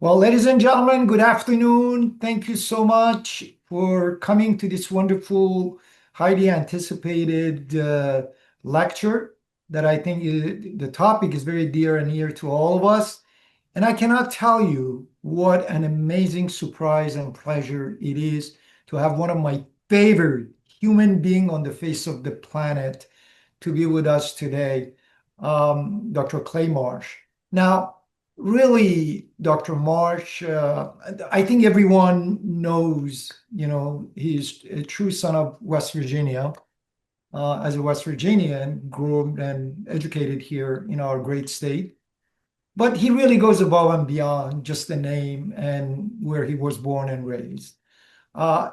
Well, ladies and gentlemen, good afternoon. Thank you so much for coming to this wonderful, highly anticipated lecture that I think the topic is very dear and near to all of us. And I cannot tell you what an amazing surprise and pleasure it is to have one of my favorite human being on the face of the planet to be with us today, Dr. Clay Marsh. Now, really, Dr. Marsh, I think everyone knows, he's a true son of West Virginia. As a West Virginian, grew up and educated here in our great state. But he really goes above and beyond just the name and where he was born and raised.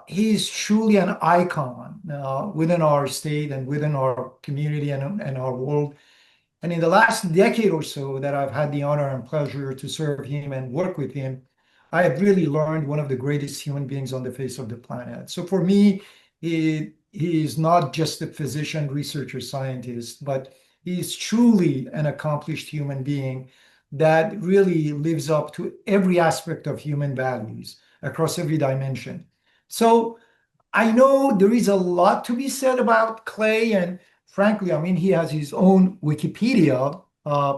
He's truly an icon within our state and within our community and our world. And in the last decade or so that I've had the honor and pleasure to serve him and work with him, I have really learned one of the greatest human beings on the face of the planet. So for me, he is not just a physician, researcher, scientist, but he's truly an accomplished human being that really lives up to every aspect of human values across every dimension. So I know there is a lot to be said about Clay, and frankly, I mean, he has his own Wikipedia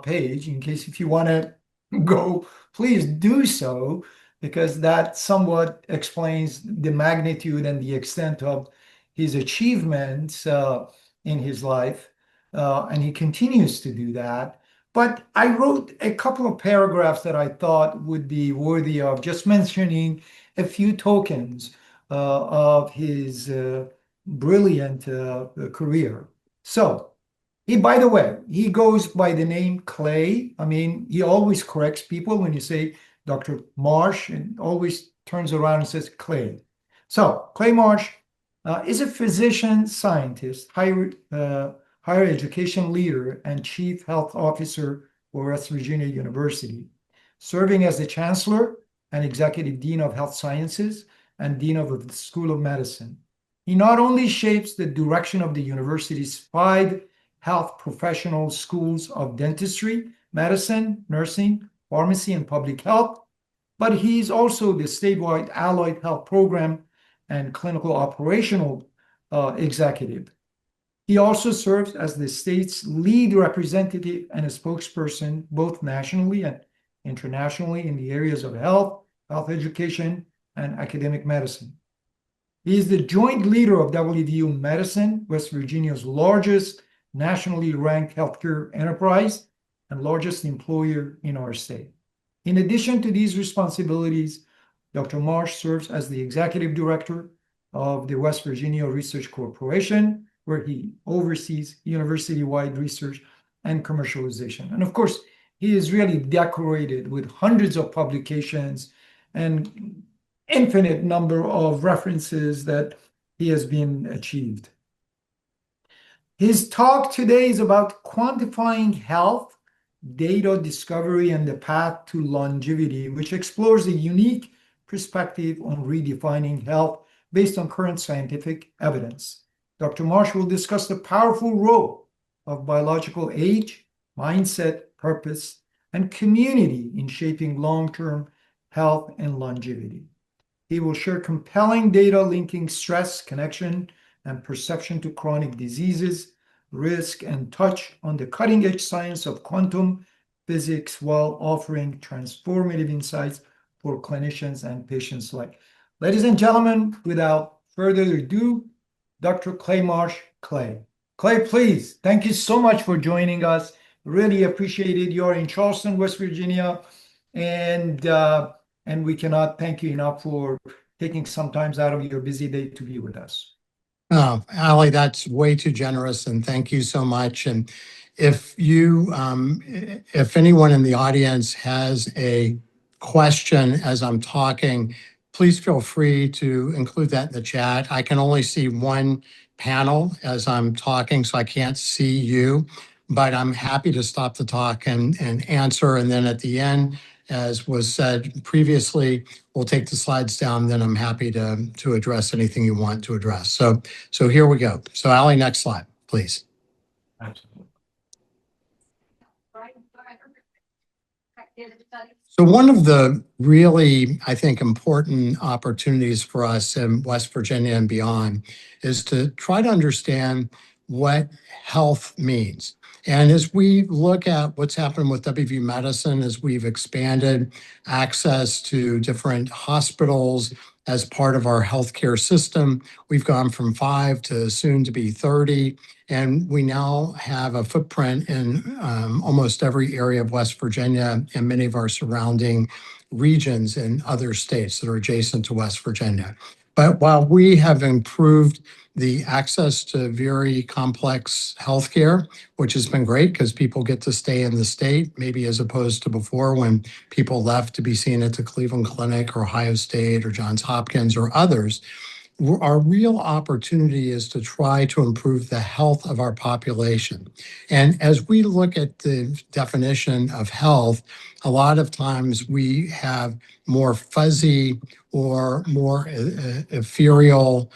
page. In case if you want to go, please do so, because that somewhat explains the magnitude and the extent of his achievements in his life, and he continues to do that. But I wrote a couple of paragraphs that I thought would be worthy of just mentioning a few tokens of his brilliant career. So, by the way, he goes by the name Clay. I mean, he always corrects people when you say Dr. Marsh and always turns around and says Clay. So, Clay Marsh is a physician, scientist, higher education leader, and chief health officer for West Virginia University, serving as the chancellor and executive dean of health sciences and dean of the School of Medicine. He not only shapes the direction of the university's 5 health professional schools of dentistry, medicine, nursing, pharmacy, and public health, but he's also the statewide allied health program and clinical operational executive. He also serves as the state's lead representative and a spokesperson, both nationally and internationally, in the areas of health, health education, and academic medicine. He is the joint leader of WVU Medicine, West Virginia's largest nationally ranked healthcare enterprise and largest employer in our state. In addition to these responsibilities, Dr. Marsh serves as the executive director of the West Virginia Research Corporation, where he oversees university-wide research and commercialization. And of course, he is really decorated with hundreds of publications and infinite number of references that he has been achieved. His talk today is about quantifying health, data discovery, and the path to longevity, which explores a unique perspective on redefining health based on current scientific evidence. Dr. Marsh will discuss the powerful role of biological age, mindset, purpose, and community in shaping long-term health and longevity. He will share compelling data linking stress, connection, and perception to chronic diseases, risk, and touch on the cutting-edge science of quantum physics while offering transformative insights for clinicians and patients alike. Ladies and gentlemen, without further ado, Dr. Clay Marsh. Clay, please, thank you so much for joining us. Really appreciate it. You're in Charleston, West Virginia, and we cannot thank you enough for taking some time out of your busy day to be with us. Oh, Ali, that's way too generous, and thank you so much. And if anyone in the audience has a question as I'm talking, please feel free to include that in the chat. I can only see one panel as I'm talking, so I can't see you, but I'm happy to stop the talk and answer. And then at the end, as was said previously, we'll take the slides down, then I'm happy to address anything you want to address. So here we go. So Ali, next slide, please. Absolutely. So one of the really, I think, important opportunities for us in West Virginia and beyond is to try to understand what health means. And as we look at what's happened with WV Medicine, as we've expanded access to different hospitals as part of our healthcare system, we've gone from 5 to soon to be 30. And we now have a footprint in almost every area of West Virginia and many of our surrounding regions in other states that are adjacent to West Virginia. But while we have improved the access to very complex healthcare, which has been great because people get to stay in the state, maybe as opposed to before when people left to be seen at the Cleveland Clinic or Ohio State or Johns Hopkins or others, our real opportunity is to try to improve the health of our population. And as we look at the definition of health, a lot of times we have more fuzzy or more ethereal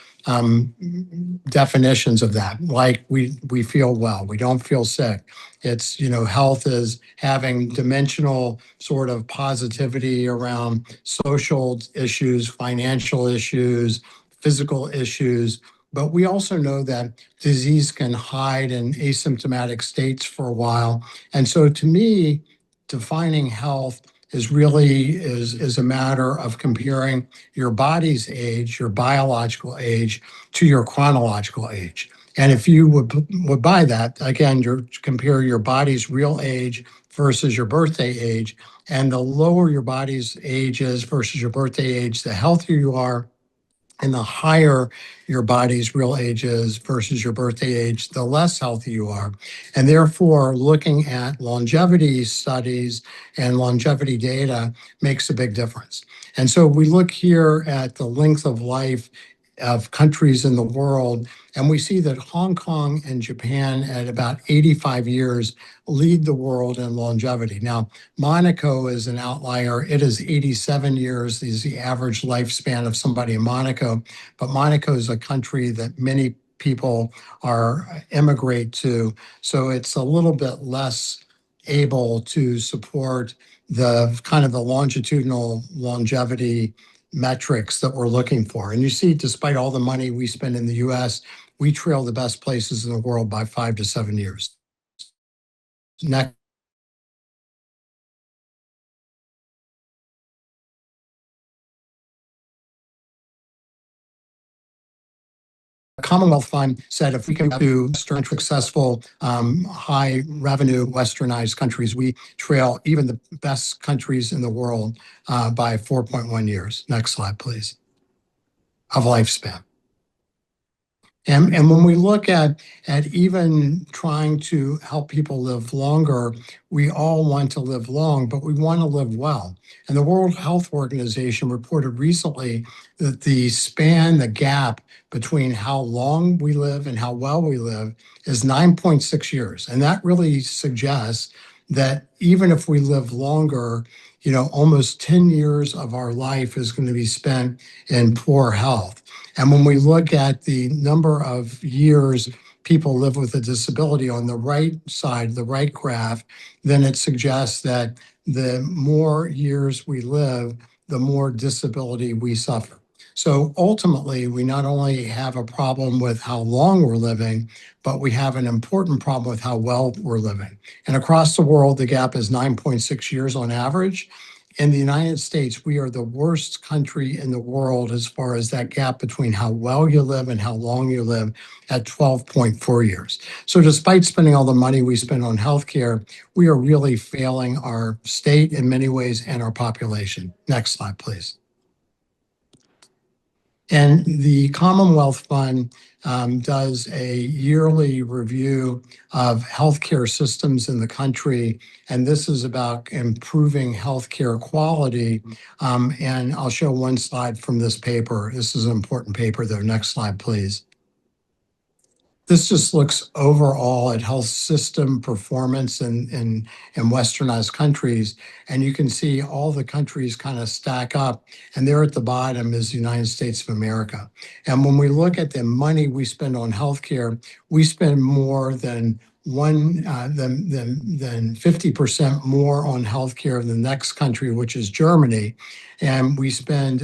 definitions of that. Like we feel well, we don't feel sick. It's, health is having dimensional sort of positivity around social issues, financial issues, physical issues, but we also know that disease can hide in asymptomatic states for a while. And so to me, defining health is a matter of comparing your body's age, your biological age, to your chronological age. And if you would buy that, again, you compare your body's real age versus your birthday age, and the lower your body's age is versus your birthday age, the healthier you are, and the higher your body's real age is versus your birthday age, the less healthy you are. And therefore, looking at longevity studies and longevity data makes a big difference. And so we look here at the length of life of countries in the world, and we see that Hong Kong and Japan at about 85 years lead the world in longevity. Now, Monaco is an outlier. It is 87 years is the average lifespan of somebody in Monaco. But Monaco is a country that many people are immigrate to. So it's a little bit less able to support the kind of the longitudinal longevity metrics that we're looking for. And you see, despite all the money we spend in the US, we trail the best places in the world by 5 to 7 years. Next. Commonwealth Fund said if we can do Western successful, high revenue Westernized countries, we trail even the best countries in the world by 4.1 years. Next slide, please, of lifespan. And when we look at even trying to help people live longer, we all want to live long, but we want to live well. And the World Health Organization reported recently that the gap between how long we live and how well we live is 9.6 years. And that really suggests that even if we live longer, almost 10 years of our life is going to be spent in poor health. And when we look at the number of years people live with a disability on the right side, the right graph, then it suggests that the more years we live, the more disability we suffer. So ultimately, we not only have a problem with how long we're living, but we have an important problem with how well we're living. And across the world, the gap is 9.6 years on average. In the United States, we are the worst country in the world as far as that gap between how well you live and how long you live at 12.4 years. So despite spending all the money we spend on healthcare, we are really failing our state in many ways and our population. Next slide, please. And the Commonwealth Fund does a yearly review of healthcare systems in the country, and this is about improving healthcare quality. And I'll show one slide from this paper. This is an important paper, though. Next slide, please. This just looks overall at health system performance in Westernized countries. And you can see all the countries kind of stack up. And there at the bottom is the United States of America. And when we look at the money we spend on healthcare, we spend more than than 50% more on healthcare than the next country, which is Germany. And we spend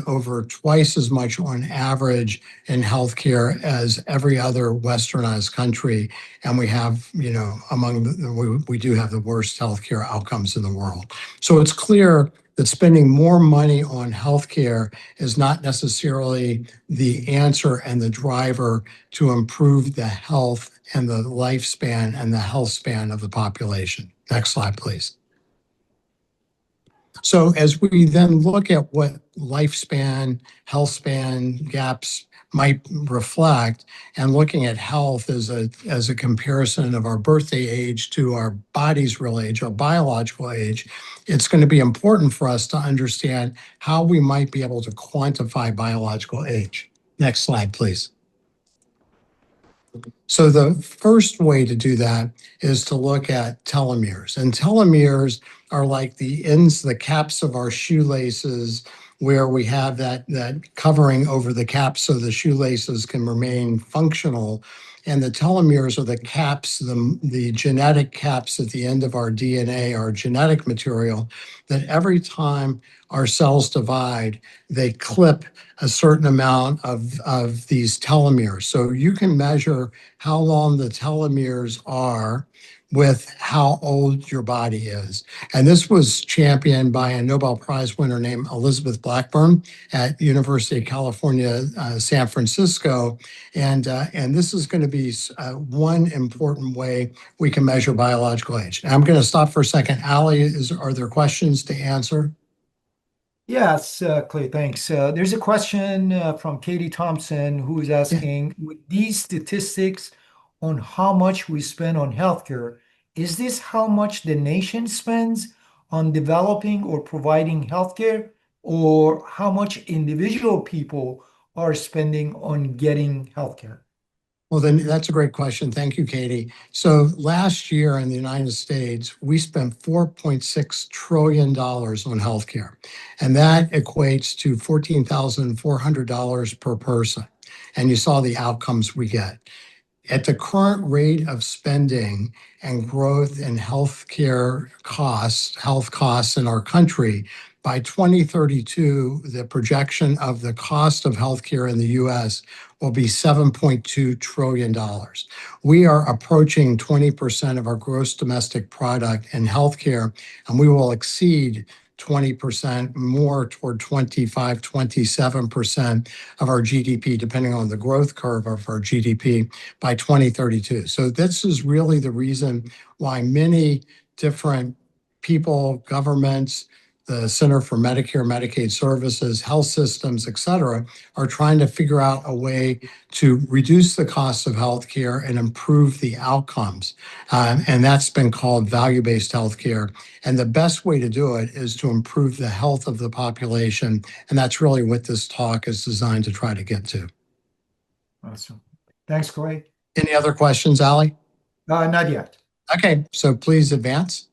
over twice as much on average in healthcare as every other westernized country. And we have, we do have the worst healthcare outcomes in the world. So it's clear that spending more money on healthcare is not necessarily the answer and the driver to improve the health and the lifespan and the health span of the population. Next slide, please. So as we then look at what lifespan, health span gaps might reflect, and looking at health as a comparison of our birthday age to our body's real age, our biological age, it's going to be important for us to understand how we might be able to quantify biological age. Next slide, please. So the first way to do that is to look at telomeres. And telomeres are like the ends, the caps of our shoelaces, where we have that covering over the caps so the shoelaces can remain functional. And the telomeres are the caps, the genetic caps at the end of our DNA, our genetic material, that every time our cells divide, they clip a certain amount of these telomeres. So you can measure how long the telomeres are with how old your body is. And this was championed by a Nobel Prize winner named Elizabeth Blackburn at University of California, San Francisco. And this is going to be one important way we can measure biological age. Now, I'm going to stop for a second. Ali, are there questions to answer? Yes, Clay, thanks. There's a question from Katie Thompson who is Yeah. asking, with these statistics on how much we spend on healthcare, is this how much the nation spends on developing or providing healthcare, or how much individual people are spending on getting healthcare? Well, then that's a great question. Thank you, Katie. So last year in the United States, we spent $4.6 trillion on healthcare, and that equates to $14,400 per person. And you saw the outcomes we get. At the current rate of spending and growth in healthcare costs, health costs in our country, by 2032, the projection of the cost of healthcare in the US will be $7.2 trillion. We are approaching 20% of our gross domestic product in healthcare, and we will exceed 20% more toward 25, 27% of our GDP, depending on the growth curve of our GDP by 2032. So this is really the reason why many different people, governments, the Center for Medicare, Medicaid Services, health systems, et cetera, are trying to figure out a way to reduce the cost of healthcare and improve the outcomes. And that's been called value-based healthcare. And the best way to do it is to improve the health of the population. And that's really what this talk is designed to try to get to. Awesome. Thanks, Clay. Any other questions, Ali? Not yet. Okay, so please advance.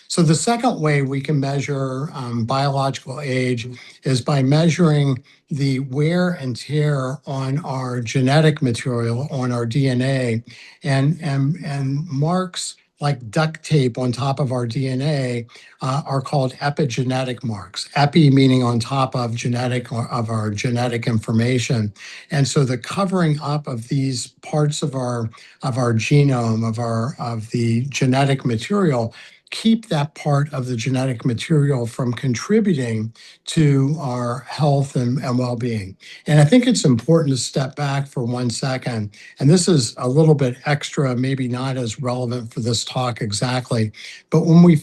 So the second way we can measure biological age is by measuring the wear and tear on our genetic material, on our DNA, and marks like duct tape on top of our DNA are called epigenetic marks. Epi meaning on top of genetic, or of our genetic information. And so the covering up of these parts of our genome, of the genetic material, keep that part of the genetic material from contributing to our health and well-being. And I think it's important to step back for 1 second. And this is a little bit extra, maybe not as relevant for this talk exactly, but when we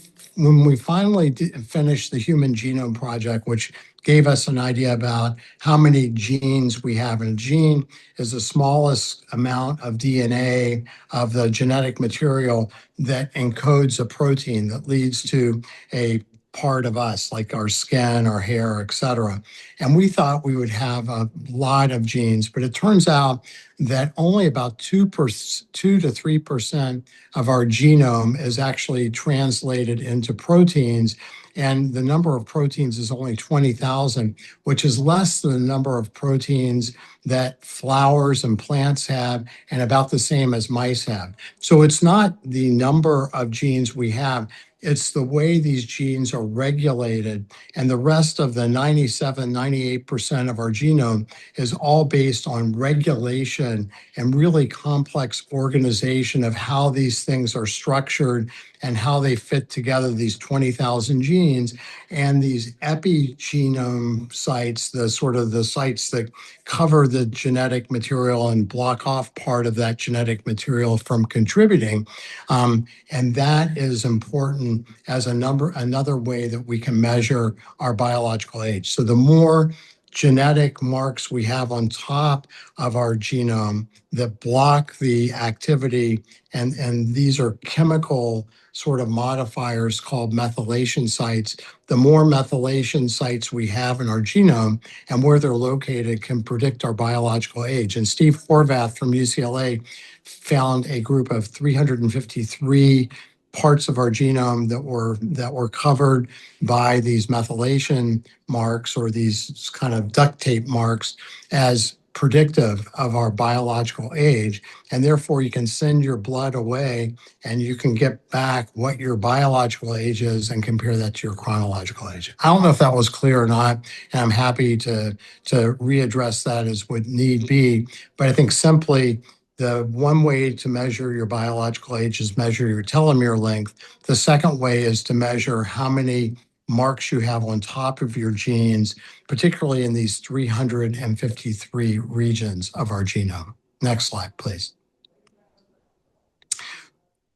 finally finished the Human Genome Project, which gave us an idea about how many genes we have. And a gene is the smallest amount of DNA of the genetic material that encodes a protein that leads to a part of us, like our skin, our hair, et cetera. And we thought we would have a lot of genes, but it turns out that only about 2 to 3% of our genome is actually translated into proteins. and the number of proteins is only 20,000, which is less than the number of proteins that flowers and plants have, and about the same as mice have. So it's not the number of genes we have, it's the way these genes are regulated. And the rest of the 97, 98% of our genome is all based on regulation and really complex organization of how these things are structured and how they fit together, these 20,000 genes. And these epigenome sites, the sort of the sites that cover the genetic material and block off part of that genetic material from contributing. And that is important as another way that we can measure our biological age. So the more genetic marks we have on top of our genome that block the activity, and these are chemical sort of modifiers called methylation sites. The more methylation sites we have in our genome and where they're located can predict our biological age. And Steve Horvath from UCLA found a group of 353 parts of our genome that were covered by these methylation marks, or these kind of duct tape marks, as predictive of our biological age. And therefore you can send your blood away and you can get back what your biological age is and compare that to your chronological age. I don't know if that was clear or not, and I'm happy to readdress that as would need be. But I think simply the one way to measure your biological age is measure your telomere length. The second way is to measure how many marks you have on top of your genes, particularly in these 353 regions of our genome. Next slide, please.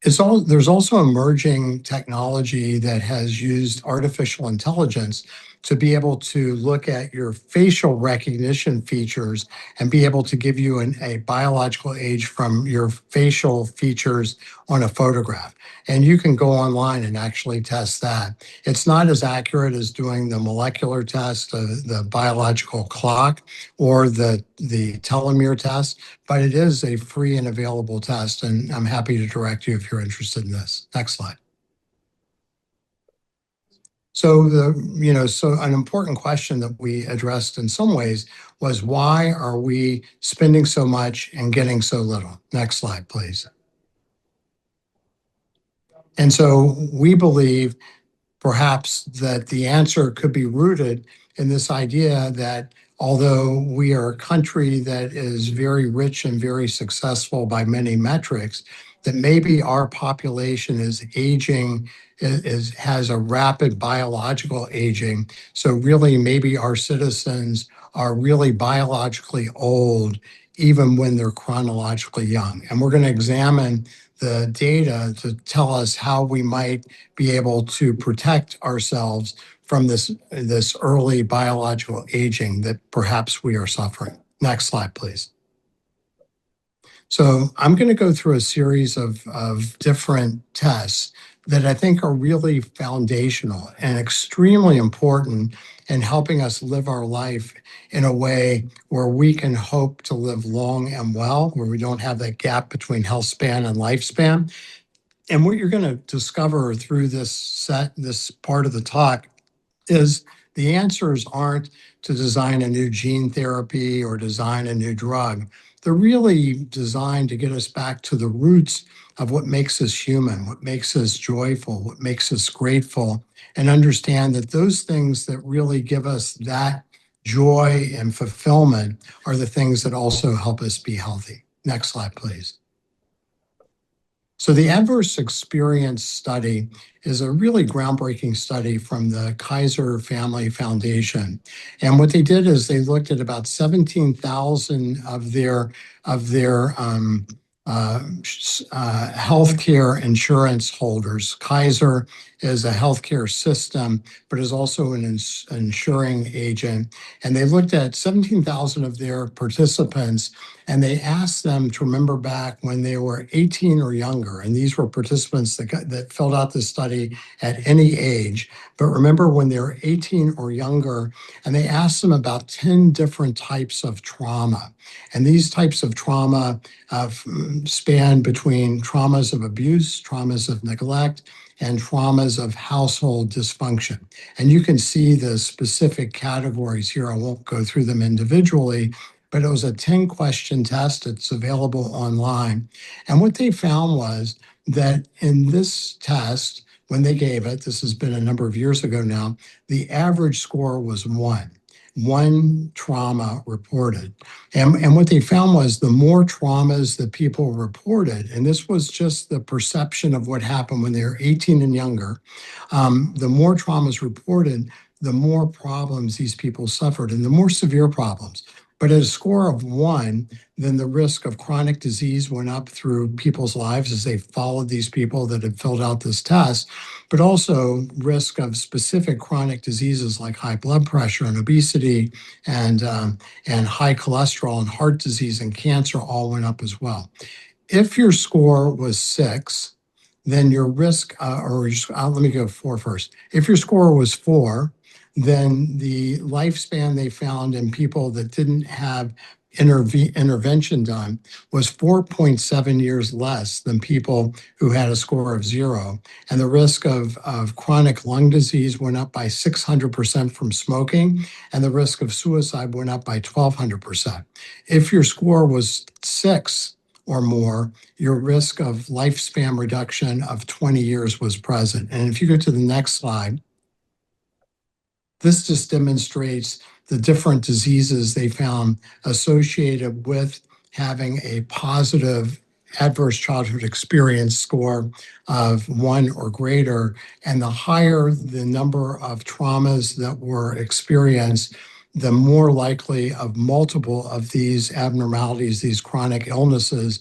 There's also emerging technology that has used artificial intelligence to be able to look at your facial recognition features and be able to give you a biological age from your facial features on a photograph. And you can go online and actually test that. It's not as accurate as doing the molecular test, the biological clock, or the telomere test, but it is a free and available test, and I'm happy to direct you if you're interested in this. Next slide. So so an important question that we addressed in some ways was, why are we spending so much and getting so little? Next slide, please. And so we believe perhaps that the answer could be rooted in this idea that although we are a country that is very rich and very successful by many metrics, that maybe our population is aging, has a rapid biological aging. So really maybe our citizens are really biologically old, even when they're chronologically young. And we're going to examine the data to tell us how we might be able to protect ourselves from this early biological aging that perhaps we are suffering. Next slide, please. So I'm going to go through a series of different tests that I think are really foundational and extremely important in helping us live our life in a way where we can hope to live long and well, where we don't have that gap between health span and lifespan. And what you're going to discover through this part of the talk is the answers aren't to design a new gene therapy or design a new drug. They're really designed to get us back to the roots of what makes us human, what makes us joyful, what makes us grateful, and understand that those things that really give us that joy and fulfillment are the things that also help us be healthy. Next slide, please. So the adverse experience study is a really groundbreaking study from the Kaiser Family Foundation. And what they did is they looked at about 17,000 of their healthcare insurance holders. Kaiser is a healthcare system, but is also an insuring agent. And they looked at 17,000 of their participants And they asked them to remember back when they were 18 or younger. And these were participants that filled out the study at any age. But remember when they were 18 or younger, and they asked them about 10 different types of trauma. And these types of trauma span between traumas of abuse, traumas of neglect, and traumas of household dysfunction. And you can see the specific categories here. I won't go through them individually, but it was a 10-question test. It's available online. And what they found was that in this test, when they gave it, this has been a number of years ago now, the average score was one trauma reported. And what they found was the more traumas that people reported, and this was just the perception of what happened when they were 18 and younger, the more traumas reported, the more problems these people suffered and the more severe problems. But at a score of 1, then the risk of chronic disease went up through people's lives as they followed these people that had filled out this test, but also risk of specific chronic diseases like high blood pressure and obesity and high cholesterol and heart disease and cancer all went up as well. If your score was 6, then your risk, let me go 4 first. If your score was 4, then the lifespan they found in people that didn't have intervention done was 4.7 years less than people who had a score of 0. And the risk of chronic lung disease went up by 600% from smoking, and the risk of suicide went up by 1,200%. If your score was 6 or more, your risk of lifespan reduction of 20 years was present. And if you go to the next slide, this just demonstrates the different diseases they found associated with having a positive adverse childhood experience score of 1 or greater. And the higher the number of traumas that were experienced, the more likely of multiple of these abnormalities, these chronic illnesses,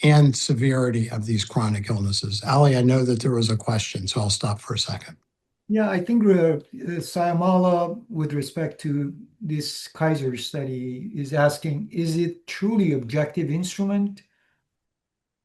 and severity of these chronic illnesses. Ali, I know that there was a question, so I'll stop for a second. Yeah, I think Sayamala, with respect to this Kaiser study, is asking, is it truly objective instrument?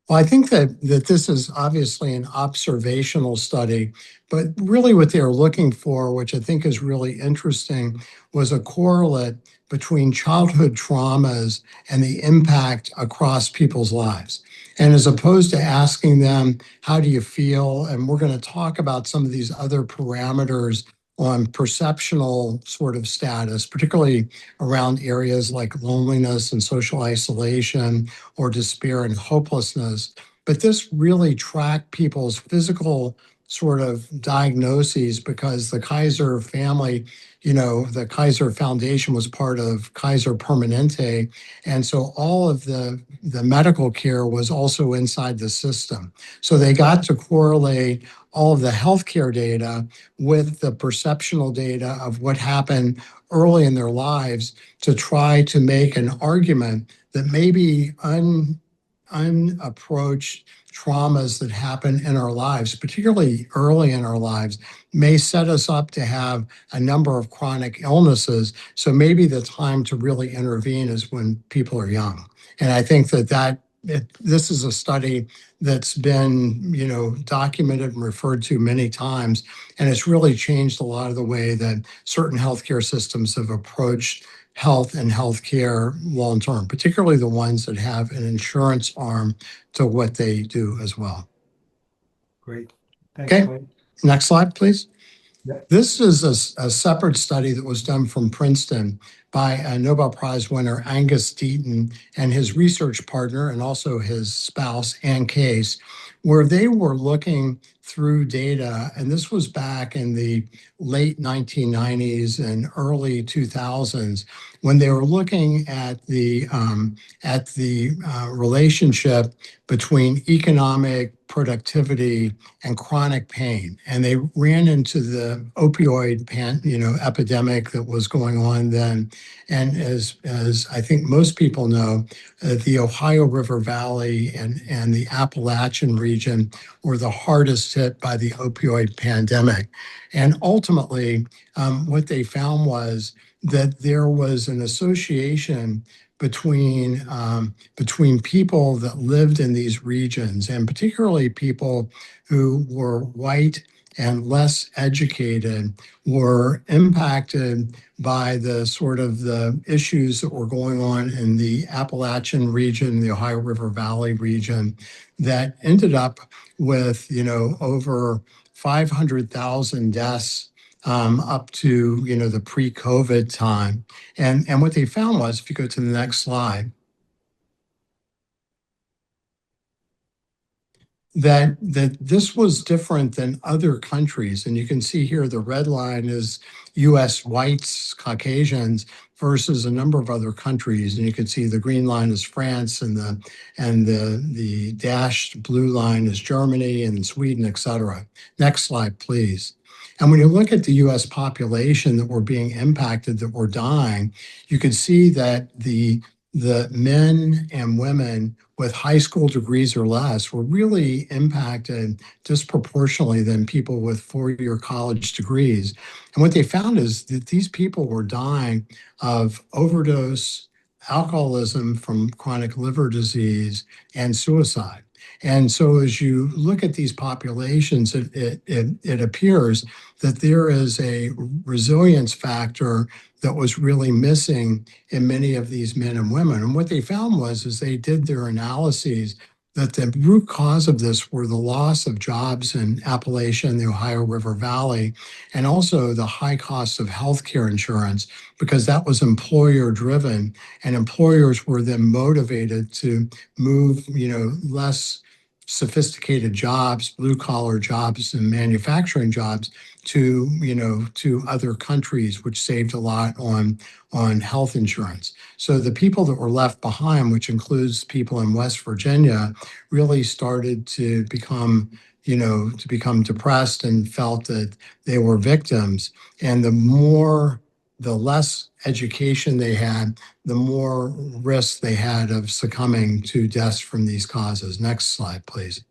Well, I think that this is obviously an observational study, but really what they were looking for, which I think is really interesting, was a correlate between childhood traumas and the impact across people's lives. And as opposed to asking them, how do you feel? And we're going to talk about some of these other parameters on perceptional sort of status, particularly around areas like loneliness and social isolation or despair and hopelessness. But this really tracked people's physical sort of diagnoses because the Kaiser family, the Kaiser Foundation was part of Kaiser Permanente. And so all of the medical care was also inside the system. So they got to correlate all of the healthcare data with the perceptional data of what happened early in their lives to try to make an argument that maybe unapproached traumas that happen in our lives, particularly early in our lives, may set us up to have a number of chronic illnesses. So maybe the time to really intervene is when people are young. And I think this is a study that's been, documented and referred to many times, and it's really changed a lot of the way that certain healthcare systems have approached health and healthcare long term, particularly the ones that have an insurance arm to what they do as well. Great. Thanks, Okay, Clay. next slide, please. Yeah. This is a separate study that was done from Princeton by a Nobel Prize winner, Angus Deaton, and his research partner, and also his spouse, Ann Case, where they were looking through data, and this was back in the late 1990s and early 2000s, when they were looking at the relationship between economic productivity and chronic pain. And they ran into the opioid epidemic that was going on then. And as I think most people know, the Ohio River Valley and the Appalachian region were the hardest hit by the opioid pandemic. And ultimately, what they found was that there was an association between people that lived in these regions, and particularly people who were white and less educated, were impacted by the sort of the issues that were going on in the Appalachian region, the Ohio River Valley region, that ended up with, over 500,000 deaths up to, the pre-COVID time. And what they found was, if you go to the next slide, that this was different than other countries. And you can see here the red line is US whites, Caucasians, versus a number of other countries. And you can see the green line is France, and the dashed blue line is Germany and Sweden, et cetera. Next slide, please. And when you look at the US population that were being impacted, that were dying, you can see that the men and women with high school degrees or less were really impacted disproportionately than people with four-year college degrees. And what they found is that these people were dying of overdose, alcoholism from chronic liver disease, and suicide. And so as you look at these populations, it appears that there is a resilience factor that was really missing in many of these men and women. And what they found was, as they did their analyses, that the root cause of this were the loss of jobs in Appalachia and the Ohio River Valley, and also the high cost of healthcare insurance, because that was employer driven, and employers were then motivated to move, less sophisticated jobs, blue collar jobs and manufacturing jobs to other countries, which saved a lot on health insurance. So the people that were left behind, which includes people in West Virginia, really started to become depressed and felt that they were victims. And the less education they had, the more risk they had of succumbing to deaths from these causes. Next slide, please.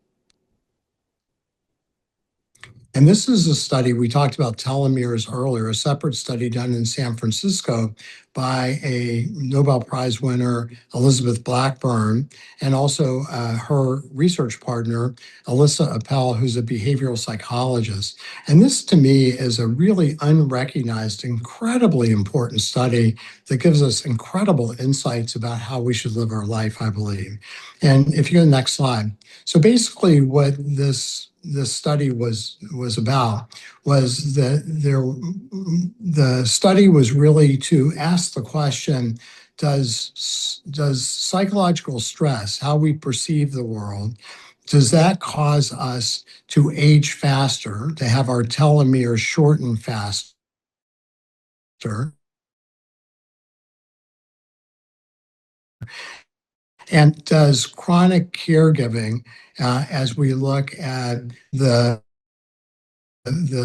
And this is a study, we talked about telomeres earlier, a separate study done in San Francisco by a Nobel Prize winner, Elizabeth Blackburn, and also her research partner, Alyssa Appel, who's a behavioral psychologist. And this, to me, is a really unrecognized, incredibly important study that gives us incredible insights about how we should live our life, I believe. And if you go to the next slide. So basically what this study was about was that the study was really to ask the question, does psychological stress, how we perceive the world, does that cause us to age faster, to have our telomeres shorten faster? And does chronic caregiving, as we look at the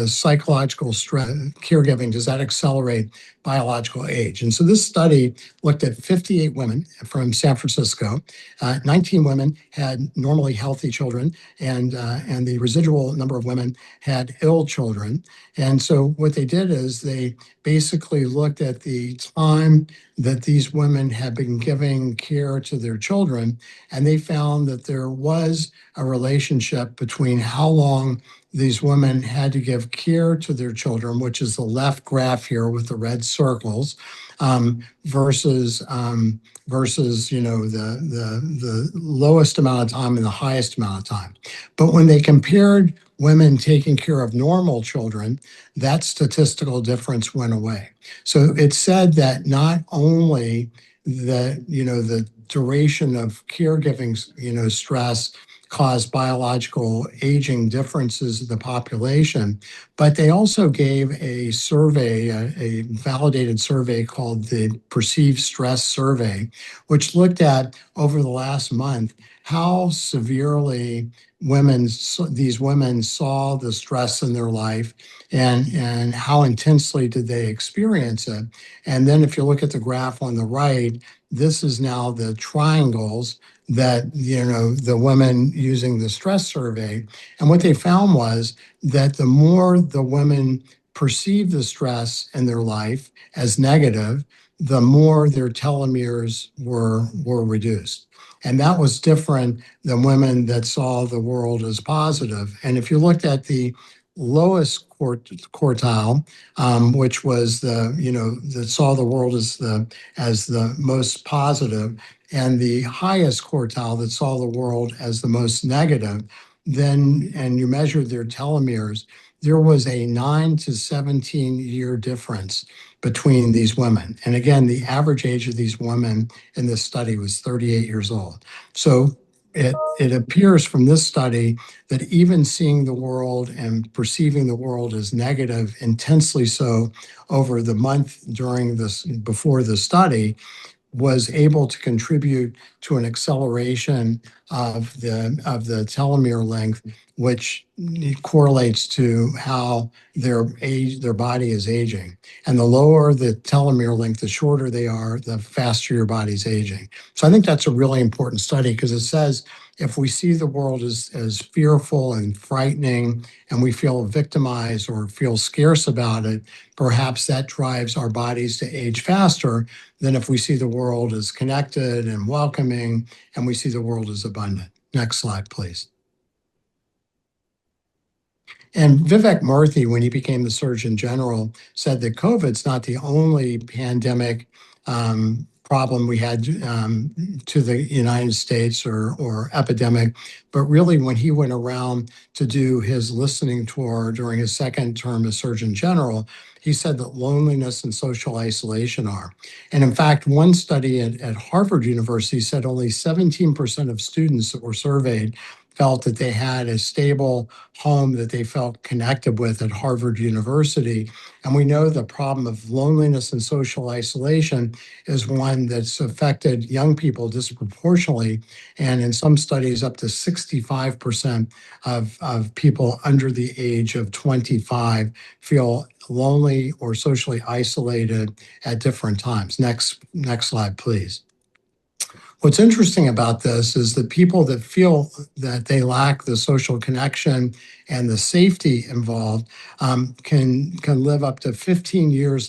psychological stress, caregiving, does that accelerate biological age? And so this study looked at 58 women from San Francisco. 19 women had normally healthy children, and the residual number of women had ill children. And so what they did is they basically looked at the time that these women had been giving care to their children, and they found that there was a relationship between how long these women had to give care to their children, which is the left graph here with the red circles, versus the lowest amount of time and the highest amount of time. But when they compared women taking care of normal children, that statistical difference went away. So it said that not only the duration of caregiving, stress caused biological aging differences in the population, but they also gave a survey, a validated survey called the Perceived Stress Survey, which looked at over the last month how severely these women saw the stress in their life, and how intensely did they experience it. And then if you look at the graph on the right, this is now the triangles that, the women using the stress survey. And what they found was that the more the women perceived the stress in their life as negative, the more their telomeres were reduced. And that was different than women that saw the world as positive. And if you looked at the lowest quartile, which was that saw the world as the most positive, and the highest quartile that saw the world as the most negative, then and you measured their telomeres, there was a 9 to 17 year difference between these women. And again, the average age of these women in this study was 38 years old. So it appears from this study that even seeing the world and perceiving the world as negative, intensely so, over the month during this before the study, was able to contribute to an acceleration of the telomere length, which correlates to how their body is aging. And the lower the telomere length, the shorter they are, the faster your body's aging. So I think that's a really important study because it says if we see the world as fearful and frightening and we feel victimized or feel scarce about it, perhaps that drives our bodies to age faster than if we see the world as connected and welcoming and we see the world as abundant. Next slide, please. And Vivek Murthy, when he became the Surgeon General, said that COVID's not the only pandemic problem we had to the United States or epidemic, but really when he went around to do his listening tour during his second term as Surgeon General, he said that loneliness and social isolation are. And in fact, one study at Harvard University said only 17% of students that were surveyed felt that they had a stable home that they felt connected with at Harvard University. And we know the problem of loneliness and social isolation is one that's affected young people disproportionately. And in some studies, up to 65% of people under the age of 25 feel lonely or socially isolated at different times. Next slide, please. What's interesting about this is that people that feel that they lack the social connection and the safety involved can live up to 15 years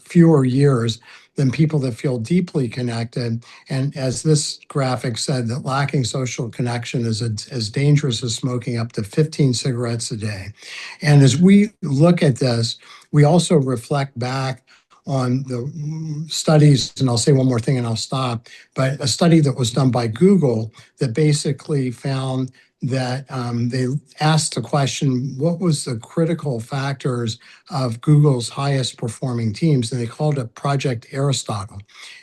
fewer years than people that feel deeply connected. And as this graphic said, that lacking social connection is as dangerous as smoking up to 15 cigarettes a day. And as we look at this, we also reflect back on the studies, and I'll say one more thing and I'll stop, but a study that was done by Google that basically found that they asked the question, what was the critical factors of Google's highest performing teams? And they called it Project Aristotle.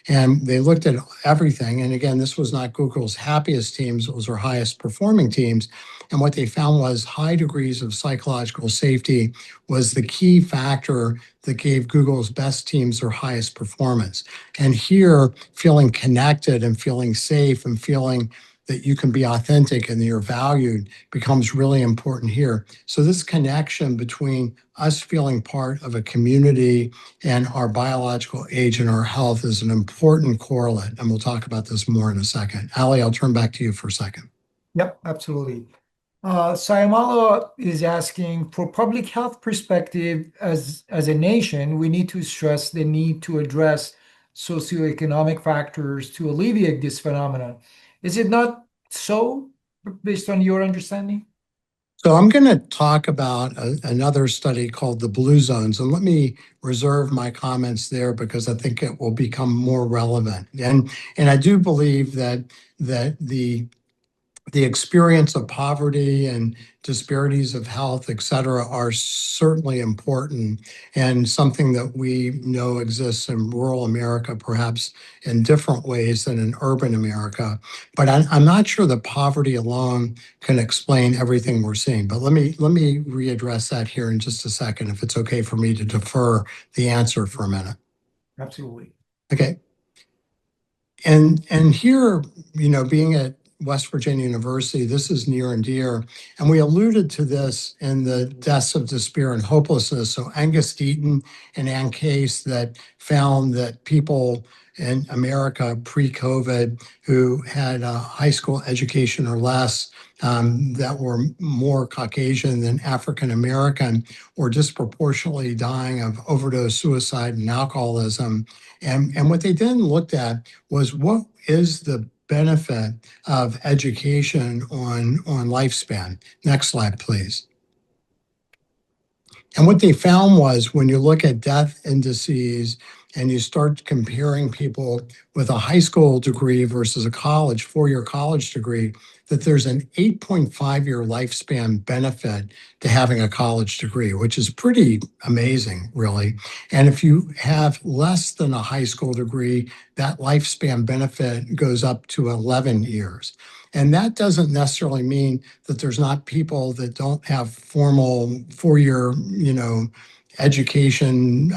And they looked at everything. And again, this was not Google's happiest teams, it was their highest performing teams. And what they found was high degrees of psychological safety was the key factor that gave Google's best teams their highest performance. And here, feeling connected and feeling safe and feeling that you can be authentic and that you're valued becomes really important here. So this connection between us feeling part of a community and our biological age and our health is an important correlate. And we'll talk about this more in a second. Ali, I'll turn back to you for a second. Yep, absolutely. Sayamala is asking, for public health perspective, as a nation, we need to stress the need to address socioeconomic factors to alleviate this phenomenon. Is it not so, based on your understanding? So I'm going to talk about another study called the Blue Zones, and let me reserve my comments there because I think it will become more relevant. And I do believe that the experience of poverty and disparities of health, et cetera, are certainly important and something that we know exists in rural America, perhaps in different ways than in urban America. But I'm not sure that poverty alone can explain everything we're seeing. But let me readdress that here in just a second, if it's okay for me to defer the answer for a minute. Absolutely. Okay. And here, being at West Virginia University, this is near and dear. And we alluded to this in the deaths of despair and hopelessness. So Angus Deaton and Ann Case that found that people in America pre-COVID who had a high school education or less, that were more Caucasian than African American, were disproportionately dying of overdose, suicide, and alcoholism. And what they then looked at was what is the benefit of education on lifespan. Next slide, please. And what they found was when you look at death indices and you start comparing people with a high school degree versus a college, 4-year college degree, that there's an 8.5-year lifespan benefit to having a college degree, which is pretty amazing, really. And if you have less than a high school degree, that lifespan benefit goes up to 11 years. And that doesn't necessarily mean that there's not people that don't have formal 4-year, education,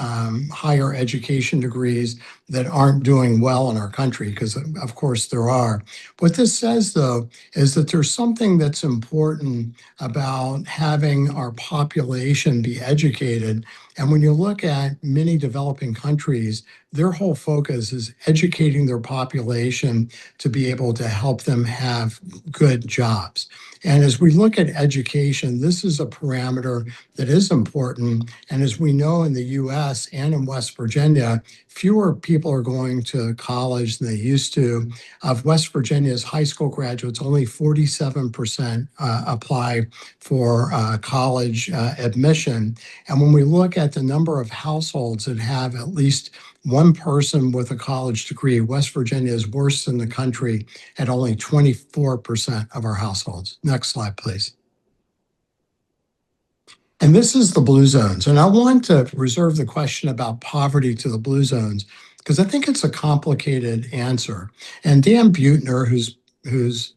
higher education degrees that aren't doing well in our country, because of course there are. What this says, though, is that there's something that's important about having our population be educated. And when you look at many developing countries, their whole focus is educating their population to be able to help them have good jobs. And as we look at education, this is a parameter that is important. And as we know in the US and in West Virginia, fewer people are going to college than they used to. Of West Virginia's high school graduates, only 47% apply for college admission. And when we look at the number of households that have at least one person with a college degree, West Virginia is worse than the country at only 24% of our households. Next slide, please. And this is the blue zones. And I want to reserve the question about poverty to the blue zones because I think it's a complicated answer. And Dan Buettner, who's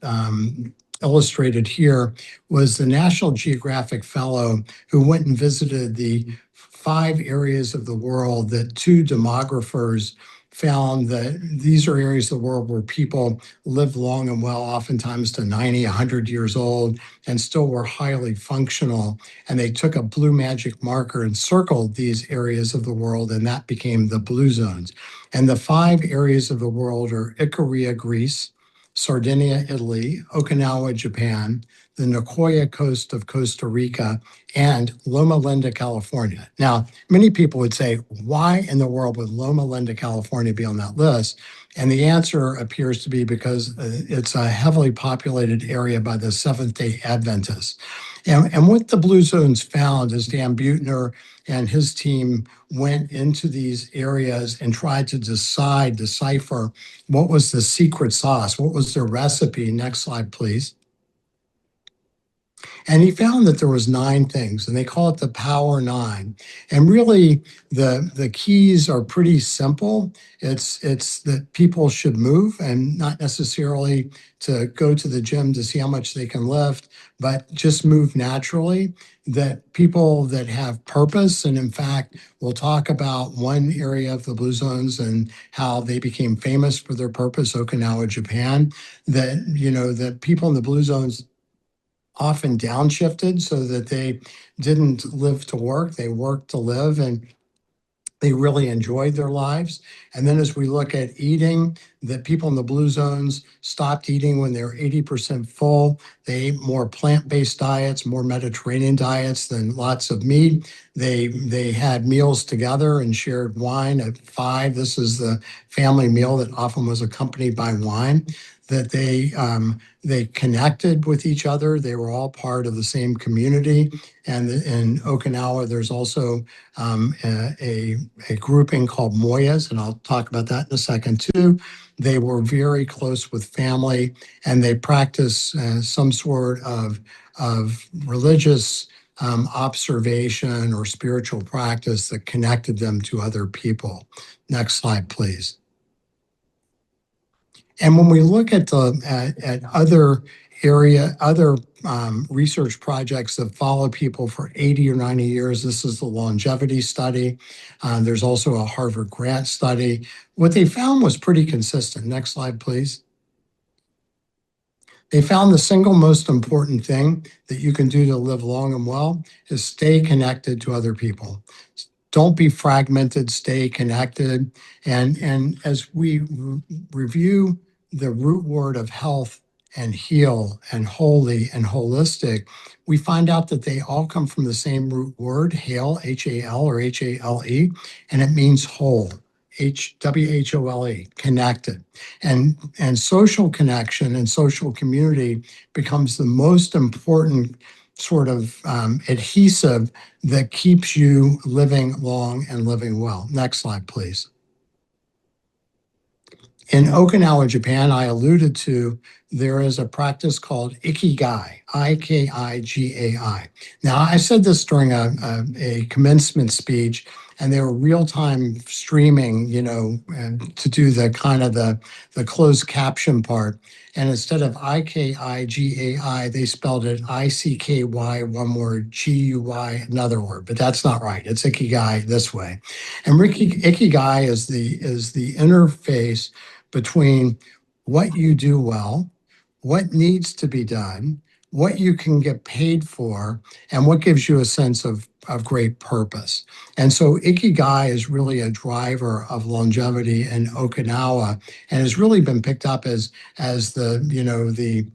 illustrated here, was the National Geographic Fellow who went and visited the 5 areas of the world that 2 demographers found that these are areas of the world where people live long and well, oftentimes to 90, 100 years old, and still were highly functional. And they took a blue magic marker and circled these areas of the world, and that became the blue zones. And the 5 areas of the world are Ikaria, Greece, Sardinia, Italy, Okinawa, Japan, the Nicoya coast of Costa Rica, and Loma Linda, California. Now, many people would say, why in the world would Loma Linda, California be on that list? And the answer appears to be because it's a heavily populated area by the Seventh-day Adventists. And what the Blue Zones found is Dan Buettner and his team went into these areas and tried to decipher what was the secret sauce, what was their recipe. Next slide, please. And he found that there was 9 things, and they call it the Power 9. And really, the keys are pretty simple. It's that people should move, and not necessarily to go to the gym to see how much they can lift, but just move naturally. That people that have purpose, and in fact, we'll talk about one area of the Blue Zones and how they became famous for their purpose, Okinawa, Japan. That people in the Blue Zones often downshifted so that they didn't live to work, they worked to live, and they really enjoyed their lives. And then as we look at eating, that people in the blue zones stopped eating when they were 80% full. They ate more plant-based diets, more Mediterranean diets than lots of meat. They had meals together and shared wine at 5. This is the family meal that often was accompanied by wine. That they connected with each other. They were all part of the same community. And in Okinawa, there's also a grouping called Moyas, and I'll talk about that in a second too. They were very close with family, and they practiced some sort of religious observation or spiritual practice that connected them to other people. Next slide, please. And when we look at other research projects that follow people for 80 or 90 years, this is the longevity study. There's also a Harvard grant study. What they found was pretty consistent. Next slide, please. They found the single most important thing that you can do to live long and well is stay connected to other people. Don't be fragmented, stay connected. And as we review the root word of health and heal and holy and holistic, we find out that they all come from the same root word, hale, H-A-L or H-A-L-E, and it means whole, W-H-O-L-E, connected. And social connection and social community becomes the most important sort of adhesive that keeps you living long and living well. Next slide, please. In Okinawa, Japan, I alluded to, there is a practice called Ikigai, I-K-I-G-A-I. Now, I said this during a commencement speech, and they were real-time streaming, and to do the kind of the closed caption part. And instead of I-K-I-G-A-I, they spelled it I-C-K-Y, one word, G-U-Y, another word, but that's not right. It's Ikigai this way. And Ikigai is the interface between what you do well, what needs to be done, what you can get paid for, and what gives you a sense of great purpose. And so Ikigai is really a driver of longevity in Okinawa and has really been picked up as the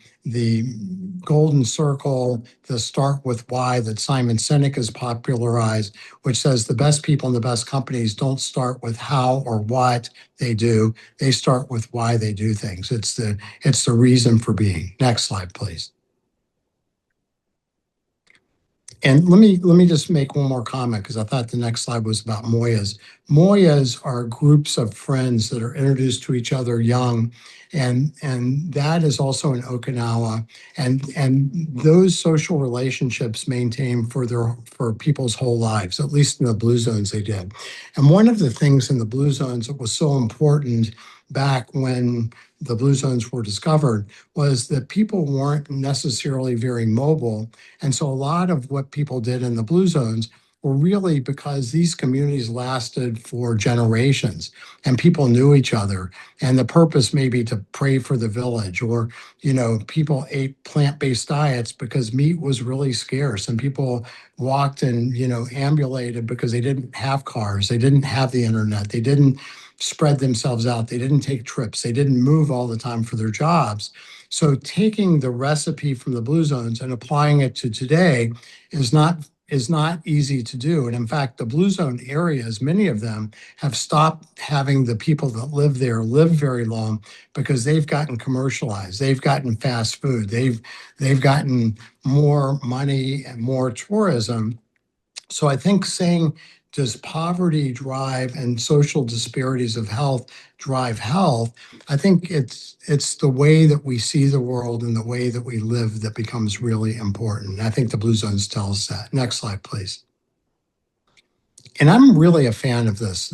golden circle, the start with why that Simon Sinek has popularized, which says the best people in the best companies don't start with how or what they do. They start with why they do things. It's the reason for being. Next slide, please. And let me just make one more comment because I thought the next slide was about moyas. Moyas are groups of friends that are introduced to each other young, and that is also in Okinawa. And those social relationships maintain for people's whole lives, at least in the blue zones they did. And one of the things in the blue zones that was so important back when the blue zones were discovered was that people weren't necessarily very mobile. And so a lot of what people did in the blue zones were really because these communities lasted for generations and people knew each other. And the purpose may be to pray for the village, or, people ate plant-based diets because meat was really scarce and people walked and, ambulated because they didn't have cars. They didn't have the internet. They didn't spread themselves out. They didn't take trips. They didn't move all the time for their jobs. So taking the recipe from the blue zones and applying it to today is not easy to do. And in fact, the blue zone areas, many of them have stopped having the people that live there live very long because they've gotten commercialized. They've gotten fast food. They've gotten more money and more tourism. So I think saying, does poverty drive and social disparities of health drive health? I think it's the way that we see the world and the way that we live that becomes really important. I think the blue zones tell us that. Next slide, please. And I'm really a fan of this.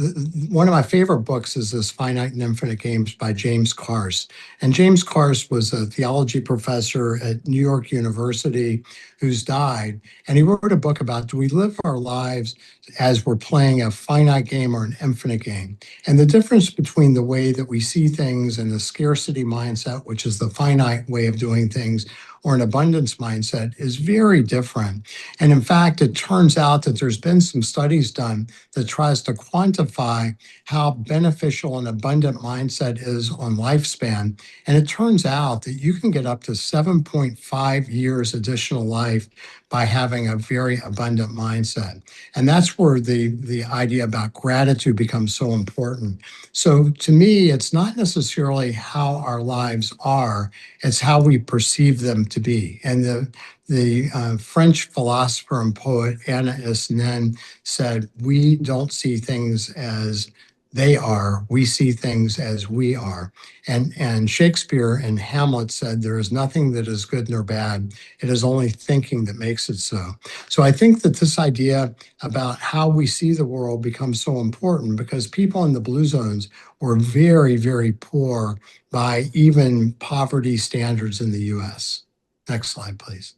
One of my favorite books is this Finite and Infinite Games by James Carse. And James Carse was a theology professor at New York University who's died. And he wrote a book about, do we live our lives as we're playing a finite game or an infinite game? And the difference between the way that we see things and the scarcity mindset, which is the finite way of doing things, or an abundance mindset is very different. And in fact, it turns out that there's been some studies done that tries to quantify how beneficial an abundant mindset is on lifespan. And it turns out that you can get up to 7.5 years additional life by having a very abundant mindset. And that's where the idea about gratitude becomes so important. So to me, it's not necessarily how our lives are, it's how we perceive them to be. And the French philosopher and poet Anna Nin said, we don't see things as they are, we see things as we are. And Shakespeare in Hamlet said, there is nothing that is good nor bad. It is only thinking that makes it so. So I think that this idea about how we see the world becomes so important because people in the blue zones were very, very poor by even poverty standards in the US. Next slide, please.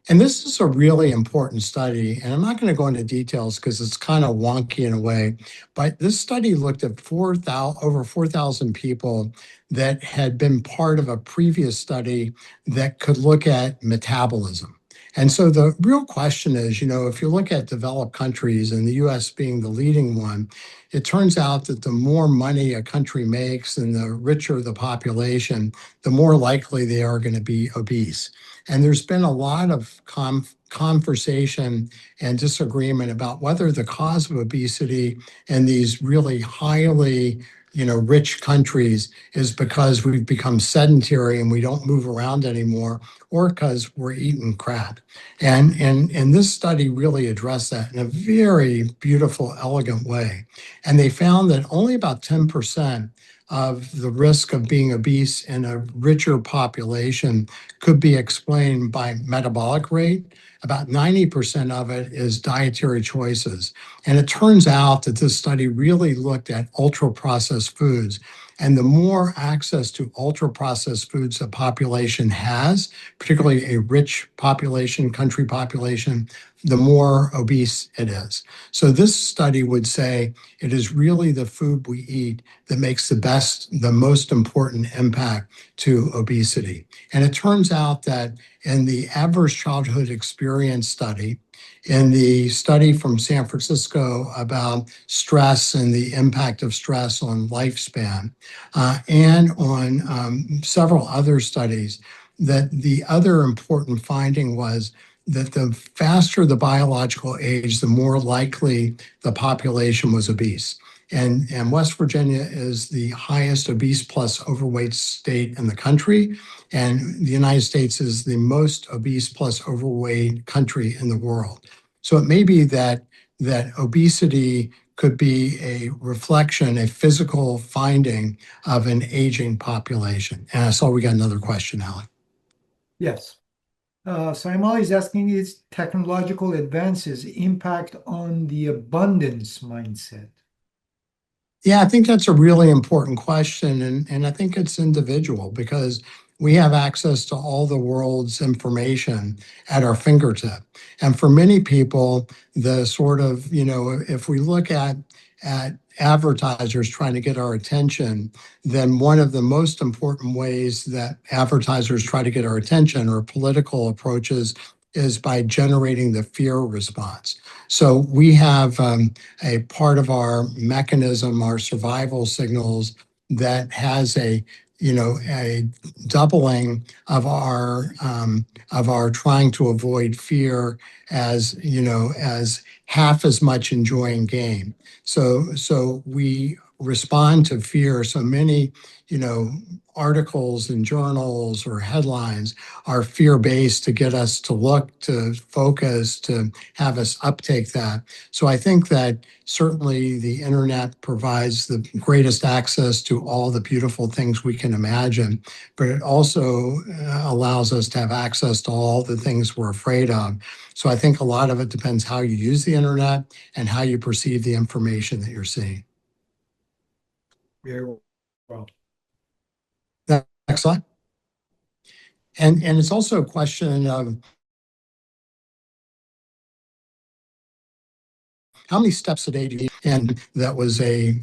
And this is a really important study, and I'm not going to go into details because it's kind of wonky in a way, but this study looked at over 4,000 people that had been part of a previous study that could look at metabolism. And so the real question is, if you look at developed countries and the US being the leading one, it turns out that the more money a country makes and the richer the population, the more likely they are going to be obese. And there's been a lot of conversation and disagreement about whether the cause of obesity in these really highly rich countries is because we've become sedentary and we don't move around anymore, or because we're eating crap. And this study really addressed that in a very beautiful, elegant way. And they found that only about 10% of the risk of being obese in a richer population could be explained by metabolic rate. About 90% of it is dietary choices. And it turns out that this study really looked at ultra processed foods. And the more access to ultra processed foods a population has, particularly a rich population, country population, the more obese it is. So this study would say it is really the food we eat that makes the most important impact to obesity. And it turns out that in the adverse childhood experience study, in the study from San Francisco about stress and the impact of stress on lifespan, and on several other studies, that the other important finding was that the faster the biological age, the more likely the population was obese. And West Virginia is the highest obese plus overweight state in the country. And the United States is the most obese plus overweight country in the world. So it may be that obesity could be a reflection, a physical finding of an aging population. And I saw we got another question, Alec. Yes. So I'm always asking, is technological advances impact on the abundance mindset? Yeah, I think that's a really important question. And I think it's individual because we have access to all the world's information at our fingertip. And for many people, the sort of, if we look at advertisers trying to get our attention, then one of the most important ways that advertisers try to get our attention or political approaches is by generating the fear response. So we have a part of our mechanism, our survival signals, that has a doubling of our trying to avoid fear as half as much enjoying gain. So we respond to fear. So many articles and journals or headlines are fear-based to get us to look, to focus, to have us uptake that. So I think that certainly the internet provides the greatest access to all the beautiful things we can imagine, but it also allows us to have access to all the things we're afraid of. So I think a lot of it depends how you use the internet and how you perceive the information that you're seeing. Very well. Next slide. And it's also a question of how many steps a day do you need? And that was a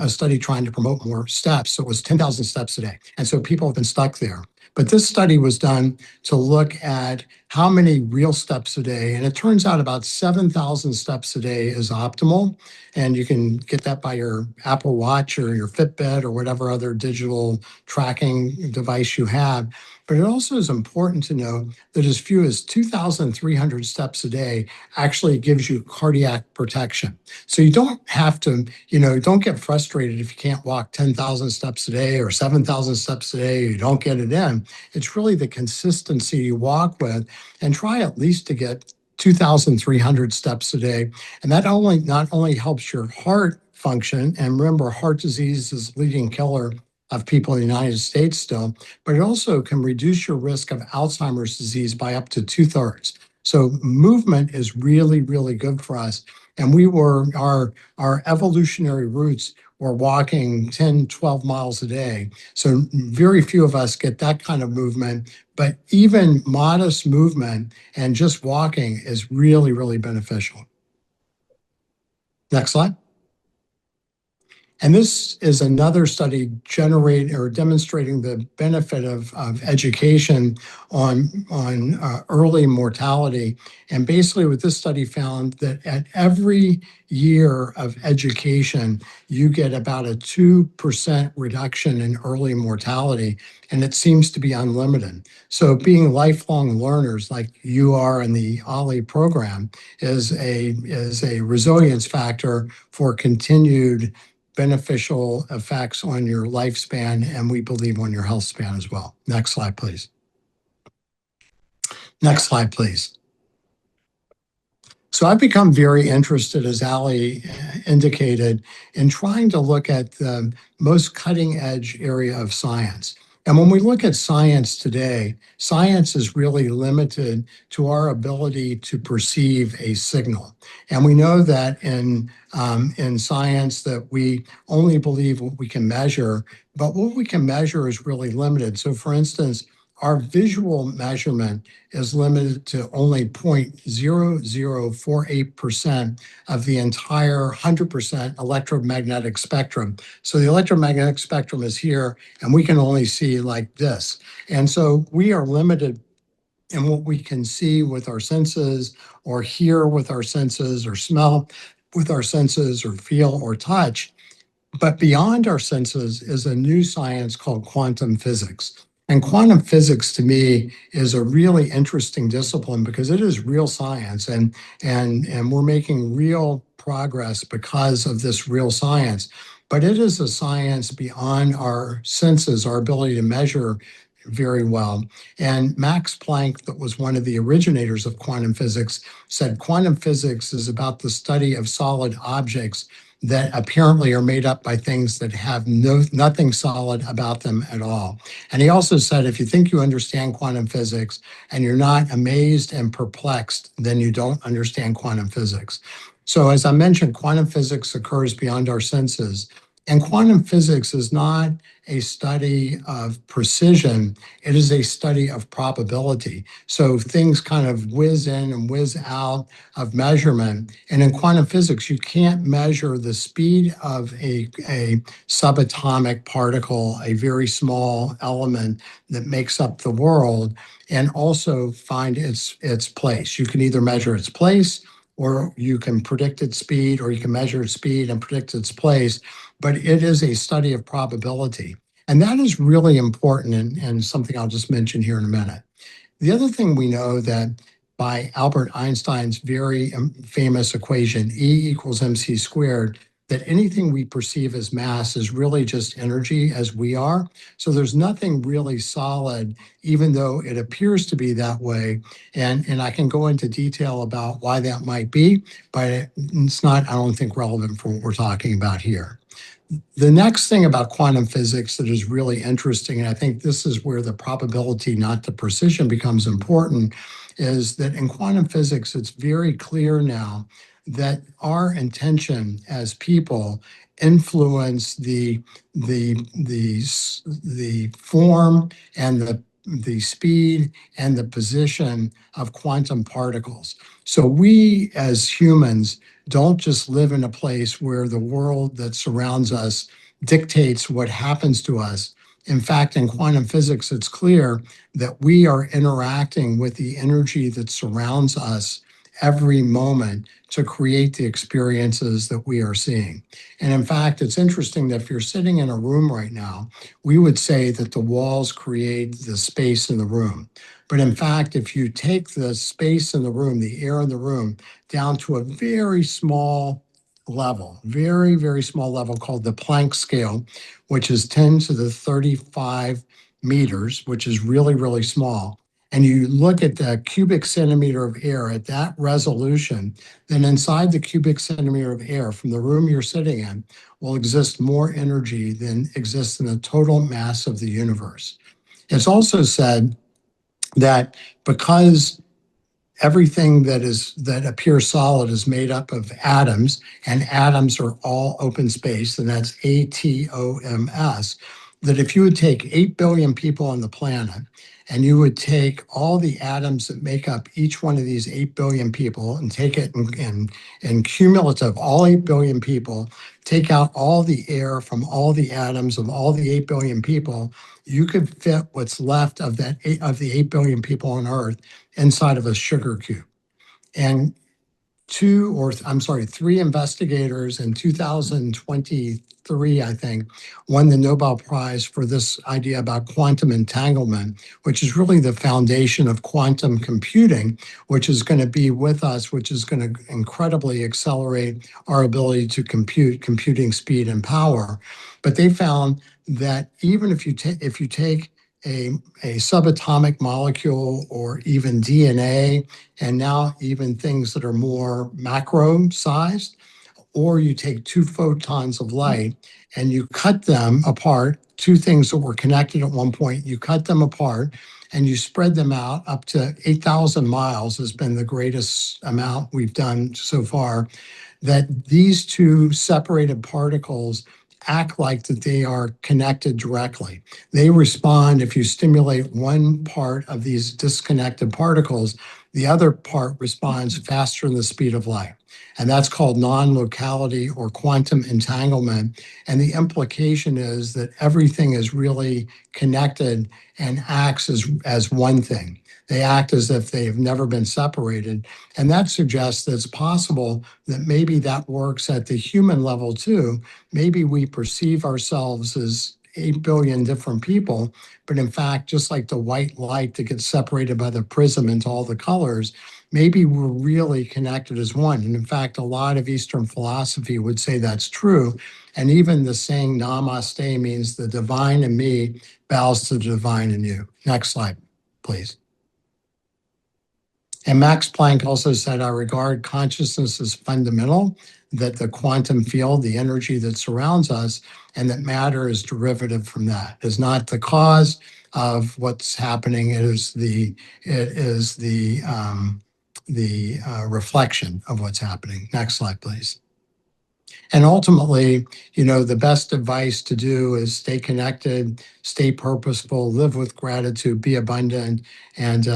study trying to promote more steps. So it was 10,000 steps a day. And so people have been stuck there. But this study was done to look at how many real steps a day. And it turns out about 7,000 steps a day is optimal. And you can get that by your Apple Watch or your Fitbit or whatever other digital tracking device you have. But it also is important to know that as few as 2,300 steps a day actually gives you cardiac protection. So you don't have to, don't get frustrated if you can't walk 10,000 steps a day or 7,000 steps a day, you don't get it in. It's really the consistency you walk with, and try at least to get 2,300 steps a day. And that not only helps your heart function, and remember, heart disease is the leading killer of people in the United States still, but it also can reduce your risk of Alzheimer's disease by up to 2/3. So movement is really, really good for us. And our evolutionary roots were walking 10, 12 miles a day. So very few of us get that kind of movement, but even modest movement and just walking is really, really beneficial. Next slide. And this is another study demonstrating the benefit of education on early mortality. And basically what this study found that at every year of education, you get about a 2% reduction in early mortality, and it seems to be unlimited. So being lifelong learners like you are in the OLLI program is a resilience factor for continued beneficial effects on your lifespan, and we believe on your health span as well. Next slide, please. Next slide, please. So I've become very interested, as Ali indicated, in trying to look at the most cutting edge area of science. And when we look at science today, science is really limited to our ability to perceive a signal. And we know that in science that we only believe what we can measure, but what we can measure is really limited. So for instance, our visual measurement is limited to only 0.0048% of the entire 100% electromagnetic spectrum. So the electromagnetic spectrum is here, and we can only see like this. And so we are limited in what we can see with our senses, or hear with our senses, or smell with our senses, or feel or touch. But beyond our senses is a new science called quantum physics. And quantum physics to me is a really interesting discipline because it is real science, and we're making real progress because of this real science. But it is a science beyond our senses, our ability to measure very well. And Max Planck, that was one of the originators of quantum physics, said quantum physics is about the study of solid objects that apparently are made up by things that have nothing solid about them at all. And he also said, if you think you understand quantum physics and you're not amazed and perplexed, then you don't understand quantum physics. So as I mentioned, quantum physics occurs beyond our senses. And quantum physics is not a study of precision, it is a study of probability. So things kind of whiz in and whiz out of measurement. And in quantum physics, you can't measure the speed of a subatomic particle, a very small element that makes up the world, and also find its place. You can either measure its place, or you can predict its speed, or you can measure its speed and predict its place, but it is a study of probability. And that is really important, and something I'll just mention here in a minute. The other thing we know that by Albert Einstein's very famous equation, E equals mc squared, that anything we perceive as mass is really just energy as we are. So there's nothing really solid, even though it appears to be that way. And I can go into detail about why that might be, but it's not, I don't think, relevant for what we're talking about here. The next thing about quantum physics that is really interesting, and I think this is where the probability, not the precision, becomes important, is that in quantum physics, it's very clear now that our intention as people influence the form and the speed and the position of quantum particles. So we as humans don't just live in a place where the world that surrounds us dictates what happens to us. In fact, in quantum physics, it's clear that we are interacting with the energy that surrounds us every moment to create the experiences that we are seeing. And in fact, it's interesting that if you're sitting in a room right now, we would say that the walls create the space in the room. But in fact, if you take the space in the room, the air in the room, down to a very small level, very, very small level called the Planck scale, which is 10 to the 35 meters, which is really, really small, and you look at the cubic centimeter of air at that resolution, then inside the cubic centimeter of air from the room you're sitting in will exist more energy than exists in the total mass of the universe. It's also said that because everything that appears solid is made up of atoms, and atoms are all open space, and that's ATOMS, that if you would take 8 billion people on the planet and you would take all the atoms that make up each one of these 8 billion people and take it in cumulative, all 8 billion people, take out all the air from all the atoms of all the 8 billion people, you could fit what's left of of the 8 billion people on Earth inside of a sugar cube. And three investigators in 2023, I think, won the Nobel Prize for this idea about quantum entanglement, which is really the foundation of quantum computing, which is going to be with us, which is going to incredibly accelerate our ability to compute, computing speed and power. But they found that even if you take a subatomic molecule or even DNA, and now even things that are more macro sized, or you take 2 photons of light and you cut them apart, two things that were connected at one point, you cut them apart and you spread them out up to 8,000 miles has been the greatest amount we've done so far, that these two separated particles act like that they are connected directly. They respond if you stimulate one part of these disconnected particles, the other part responds faster than the speed of light. And that's called non-locality or quantum entanglement. And the implication is that everything is really connected and acts as one thing. They act as if they have never been separated. And that suggests that it's possible that maybe that works at the human level too. Maybe we perceive ourselves as 8 billion different people, but in fact, just like the white light that gets separated by the prism into all the colors, maybe we're really connected as one. And in fact, a lot of Eastern philosophy would say that's true. And even the saying namaste means the divine in me bows to the divine in you. Next slide, please. And Max Planck also said, I regard consciousness as fundamental, that the quantum field, the energy that surrounds us, and that matter is derivative from that. It is not the cause of what's happening. It is the reflection of what's happening. Next slide, please. And ultimately, the best advice to do is stay connected, stay purposeful, live with gratitude, be abundant, and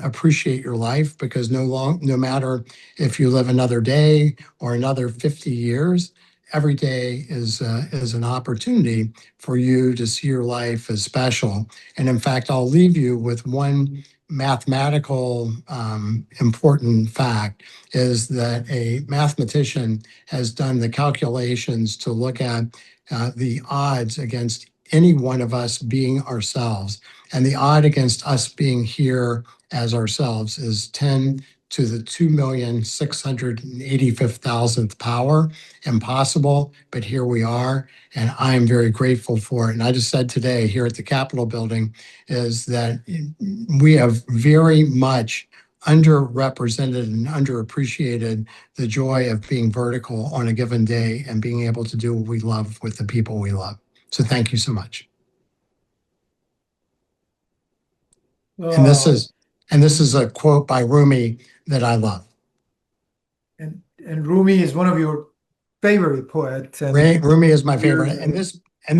appreciate your life, because no matter if you live another day or another 50 years, every day is an opportunity for you to see your life as special. And in fact, I'll leave you with one mathematical important fact, is that a mathematician has done the calculations to look at the odds against any one of us being ourselves. And the odd against us being here as ourselves is 10 to the 2,685,000th power. Impossible, but here we are. And I'm very grateful for it. And I just said today here at the Capitol building is that we have very much underrepresented and underappreciated the joy of being vertical on a given day and being able to do what we love with the people we love. So thank you so much. And this Oh, is and this is a quote by Rumi that I love. and Rumi is one of your favorite poets, and Rumi is my we're favorite. And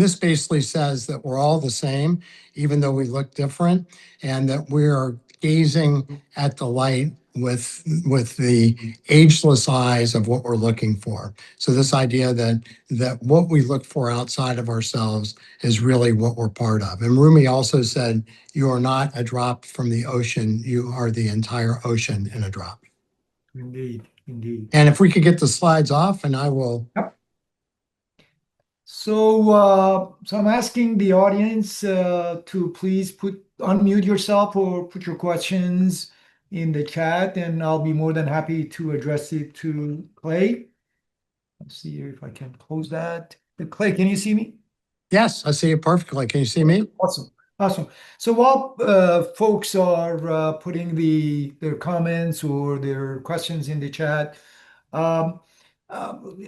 this basically says that we're all the same, even though we look different, and that we are gazing at the light with the ageless eyes of what we're looking for. So this idea that what we look for outside of ourselves is really what we're part of. And Rumi also said, you are not a drop from the ocean, you are the entire ocean in a drop. indeed, indeed. And if we could get the slides off, and I will. Yep. So I'm asking the audience to please unmute yourself or put your questions in the chat, and I'll be more than happy to address it to Clay. Let's see if I can close that. Clay, can you see me? Yes, I see it perfectly. Can you see me? Awesome. Awesome. So while folks are putting their comments or their questions in the chat, um,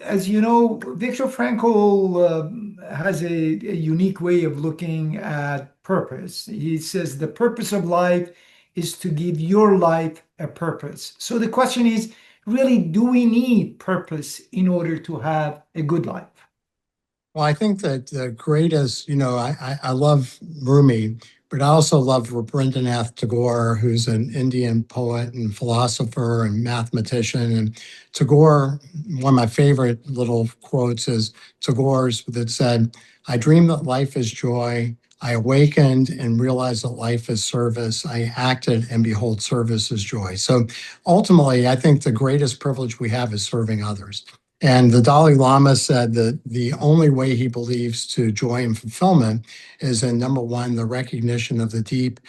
as you know, Viktor Frankl has a unique way of looking at purpose. He says the purpose of life is to give your life a purpose. So the question is, really, do we need purpose in order to have a good life? Well, I think that the greatest, I love Rumi, but I also love Rabindranath Tagore, who's an Indian poet and philosopher and mathematician. And Tagore, one of my favorite little quotes is Tagore's that said, I dreamed that life is joy. I awakened and realized that life is service. I acted and behold, service is joy. So ultimately, I think the greatest privilege we have is serving others. And the Dalai Lama said that the only way he believes to joy and fulfillment is in number one, the recognition of the deep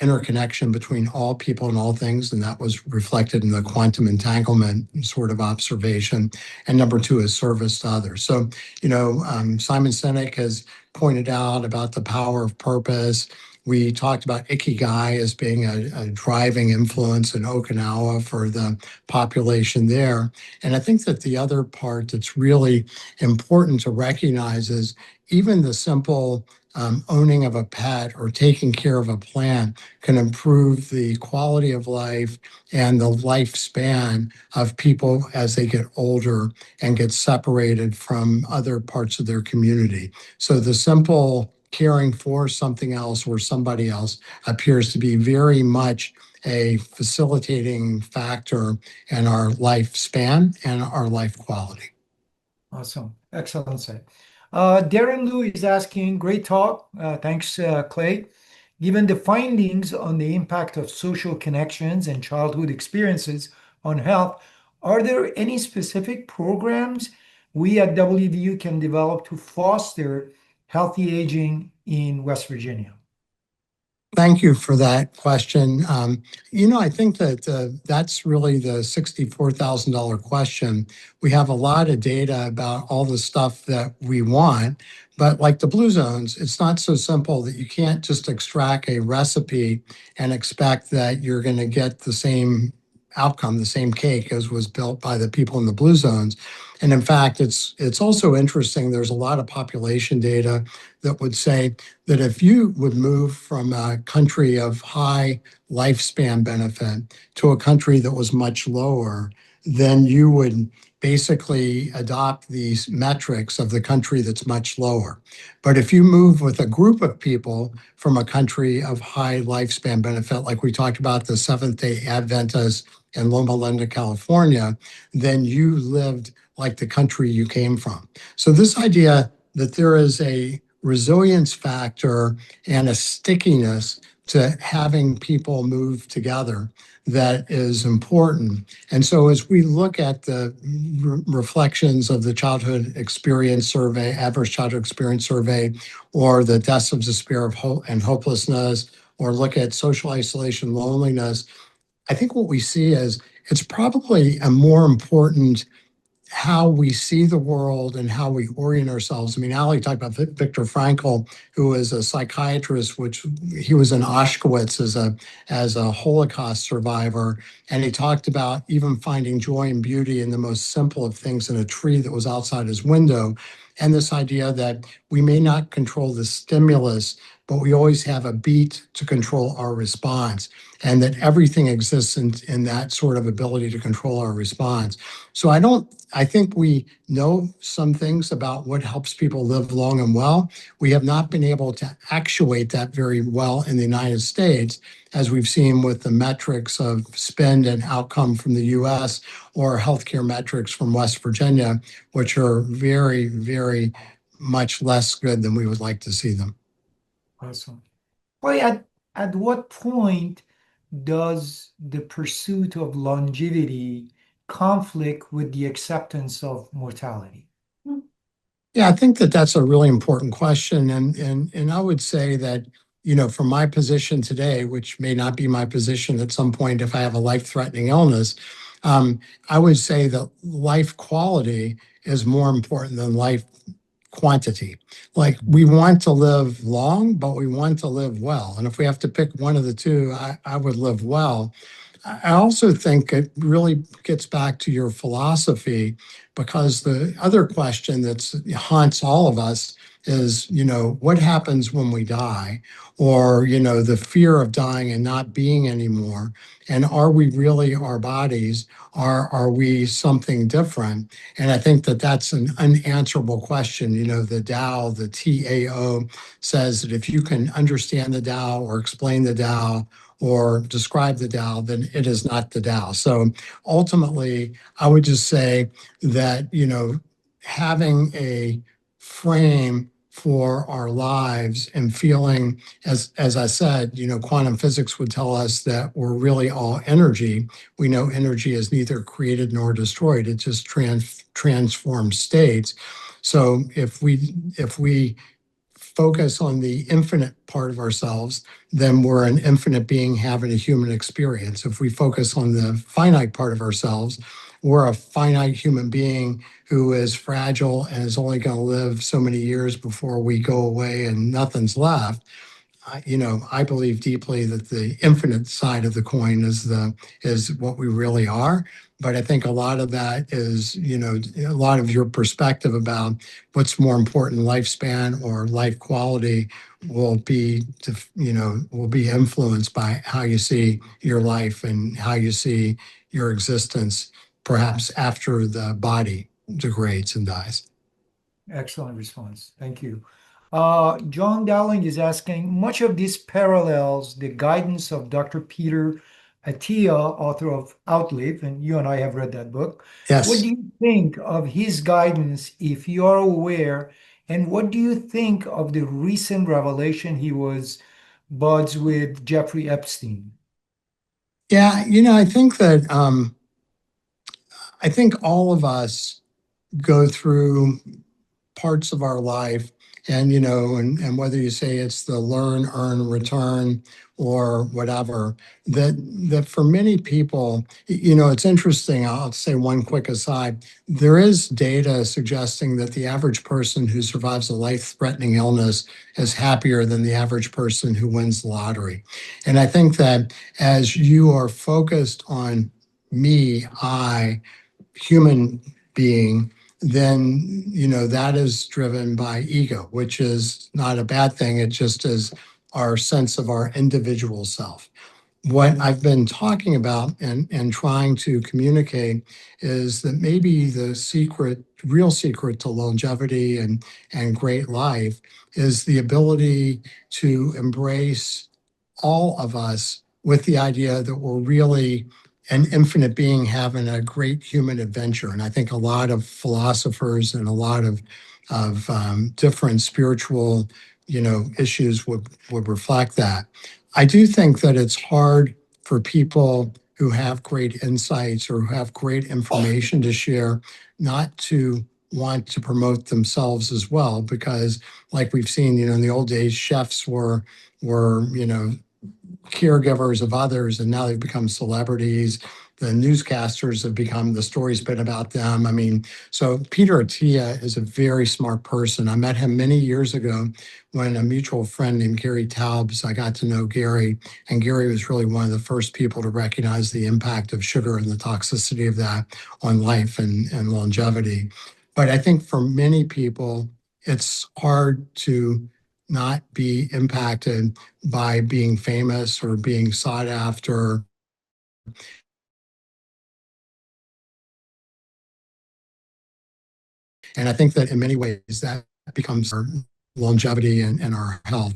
interconnection between all people and all things. And that was reflected in the quantum entanglement sort of observation. And number two is service to others. So, Simon Sinek has pointed out about the power of purpose. We talked about Ikigai as being a driving influence in Okinawa for the population there. And I think that the other part that's really important to recognize is even the simple owning of a pet or taking care of a plant can improve the quality of life and the lifespan of people as they get older and get separated from other parts of their community. So the simple caring for something else or somebody else appears to be very much a facilitating factor in our lifespan and our life quality. Awesome. Excellent say. Darren Liu is asking, great talk. Thanks, Clay. Given the findings on the impact of social connections and childhood experiences on health, are there any specific programs we at WVU can develop to foster healthy aging in West Virginia? Thank you for that question. I think that that's really the $64,000 question. We have a lot of data about all the stuff that we want, but like the blue zones, it's not so simple that you can't just extract a recipe and expect that you're going to get the same outcome, the same cake as was built by the people in the blue zones. And in fact, it's also interesting. There's a lot of population data that would say that if you would move from a country of high lifespan benefit to a country that was much lower, then you would basically adopt these metrics of the country that's much lower. But if you move with a group of people from a country of high lifespan benefit, like we talked about the Seventh day Adventists in Loma Linda, California, then you lived like the country you came from. So, this idea that there is a resilience factor and a stickiness to having people move together that is important. And so as we look at the reflections of the childhood experience survey, adverse childhood experience survey, or the deaths of despair of hope and hopelessness, or look at social isolation, loneliness, I think what we see is it's probably a more important how we see the world and how we orient ourselves. I mean, Ali talked about Viktor Frankl, who was a psychiatrist, which he was in Auschwitz as a Holocaust survivor, and he talked about even finding joy and beauty in the most simple of things in a tree that was outside his window. And this idea that we may not control the stimulus, but we always have a beat to control our response, and that everything exists in that sort of ability to control our response. So I think we know some things about what helps people live long and well. We have not been able to actuate that very well in the United States, as we've seen with the metrics of spend and outcome from the US or healthcare metrics from West Virginia, which are very, very much less good than we would like to see them. Awesome. Well, at what point does the pursuit of longevity conflict with the acceptance of mortality? Yeah, I think that that's a really important question, and I would say that from my position today, which may not be my position at some point if I have a life-threatening illness, I would say that life quality is more important than life quantity. Like we want to live long, but we want to live well, and if we have to pick one of the two, I would live well. I also think it really gets back to your philosophy, because the other question that haunts all of us is, what happens when we die? Or, the fear of dying and not being anymore. And are we really our bodies? Are we something different? And I think that that's an unanswerable question. The Tao, the Tao, says that if you can understand the Tao or explain the Tao or describe the Tao, then it is not the Tao. So ultimately, I would just say that, having a frame for our lives and feeling, as I said, quantum physics would tell us that we're really all energy. We know energy is neither created nor destroyed. It just transforms states. So if we focus on the infinite part of ourselves, then we're an infinite being having a human experience. If we focus on the finite part of ourselves, we're a finite human being who is fragile and is only going to live so many years before we go away and nothing's left. I believe deeply that the infinite side of the coin is what we really are. But I think a lot of that is, a lot of your perspective about what's more important, lifespan or life quality, will be influenced by how you see your life and how you see your existence, perhaps after the body degrades and dies. Excellent response. Thank you. John Dowling is asking, much of this parallels the guidance of Dr. Peter Attia, author of Outlive, and you and I have read that book. What do Yes. you think of his guidance, if you are aware, and what do you think of the recent revelation he was buds with Jeffrey Epstein? Yeah, I think all of us go through parts of our life, and and whether you say it's the learn, earn, return, or whatever, that for many people, it's interesting. I'll say one quick aside. There is data suggesting that the average person who survives a life-threatening illness is happier than the average person who wins the lottery. And I think that as you are focused on me, I, human being, then that is driven by ego, which is not a bad thing. It just is our sense of our individual self. What I've been talking about and trying to communicate is that maybe the real secret to longevity and great life is the ability to embrace all of us with the idea that we're really an infinite being having a great human adventure. And I think a lot of philosophers and a lot of different spiritual, issues would reflect that. I do think that it's hard for people who have great insights or who have great information to share not to want to promote themselves as well, because like we've seen, in the old days, chefs were caregivers of others, and now they've become celebrities. The newscasters have become, the story's been about them. I mean, so Peter Attia is a very smart person. I met him many years ago when a mutual friend named Gary Taubes, I got to know Gary, and Gary was really one of the first people to recognize the impact of sugar and the toxicity of that on life and longevity. But I think for many people, it's hard to not be impacted by being famous or being sought after. And I think that in many ways that becomes our longevity and our health.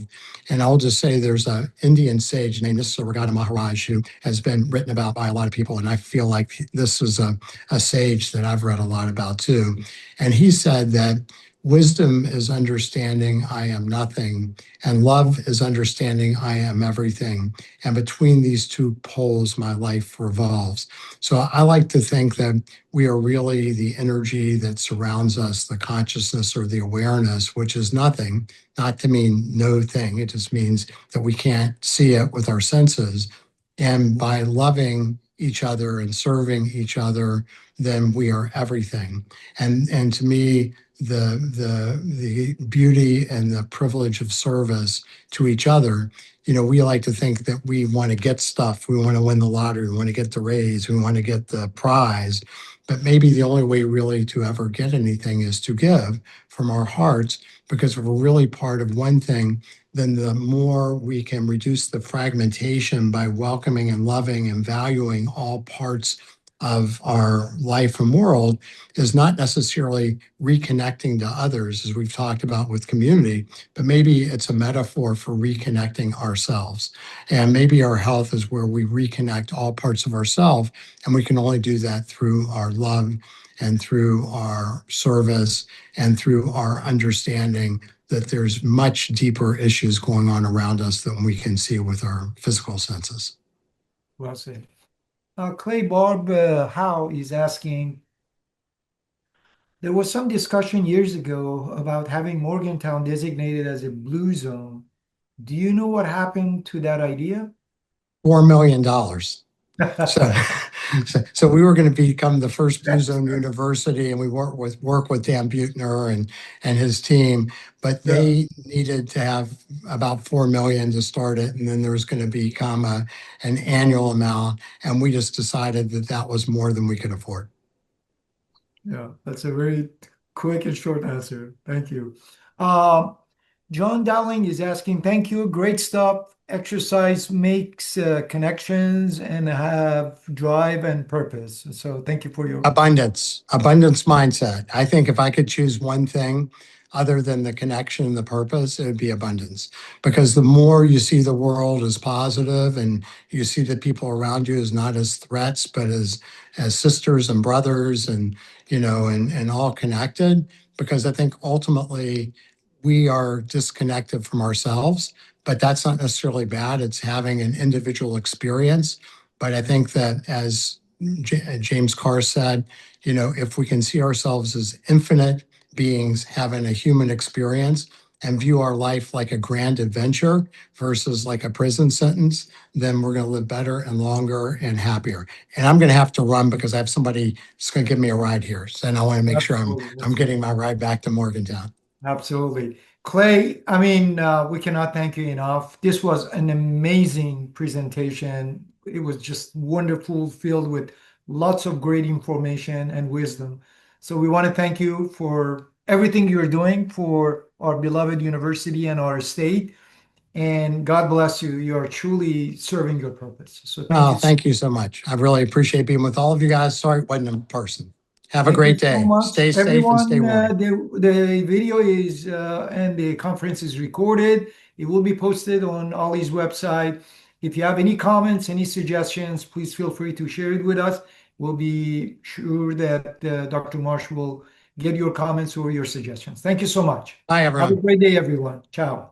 And I'll just say there's an Indian sage named Nisargadatta Maharaj who has been written about by a lot of people. And I feel like this is a sage that I've read a lot about too. And he said that wisdom is understanding I am nothing, and love is understanding I am everything. And between these two poles, my life revolves. So I like to think that we are really the energy that surrounds us, the consciousness or the awareness, which is nothing, not to mean no thing. It just means that we can't see it with our senses. And by loving each other and serving each other, then we are everything. And to me, the beauty and the privilege of service to each other, we like to think that we want to get stuff, we want to win the lottery, we want to get the raise, we want to get the prize. But maybe the only way really to ever get anything is to give from our hearts, because if we're really part of one thing, then the more we can reduce the fragmentation by welcoming and loving and valuing all parts of our life and world, is not necessarily reconnecting to others, as we've talked about with community, but maybe it's a metaphor for reconnecting ourselves. And maybe our health is where we reconnect all parts of ourselves, and we can only do that through our love and through our service and through our understanding that there's much deeper issues going on around us than we can see with our physical senses. Well said. Clay Barb Howe is asking, there was some discussion years ago about having Morgantown designated as a blue zone. Do you know what happened to that idea? $4 million. So, so we were going to become the first Blue Zone University, and we work with Dan Buettner and his team. But Yeah, they needed to have about 4 million to start it, and then there was going to become an annual amount, and we just decided that that was more than we could afford. yeah, that's a very quick and short answer. Thank you. Um, John Dowling is asking, thank you, great stuff. Exercise makes connections and have drive and purpose. So thank you for your. Abundance mindset. I think if I could choose one thing other than the connection and the purpose, it would be abundance. Because the more you see the world as positive and you see the people around you as not as threats, but as sisters and brothers and and all connected. Because I think ultimately we are disconnected from ourselves, but that's not necessarily bad. It's having an individual experience. But I think that as James Carr said, if we can see ourselves as infinite beings having a human experience and view our life like a grand adventure versus like a prison sentence, then we're going to live better and longer and happier. And I'm going to have to run because I have somebody that's going to give me a ride here. So, and I want to make sure Absolutely, I'm absolutely. getting my ride back to Morgantown. Absolutely. Clay, I mean, we cannot thank you enough. This was an amazing presentation. It was just wonderful, filled with lots of great information and wisdom. So we want to thank you for everything you're doing for our beloved university and our state. And God bless you. You are truly serving your purpose. So thank Oh, you. thank you so much. I really appreciate being with all of you guys. Sorry it wasn't in person. Have a Thank you great so day. much, Stay safe and stay everyone. warm. The video is and the conference is recorded. It will be posted on Ollie's website. If you have any comments, any suggestions, please feel free to share it with us. We'll be sure that Dr. Marsh will get your comments or your suggestions. Thank you so much. Bye, Have a everyone. great day, everyone. Ciao.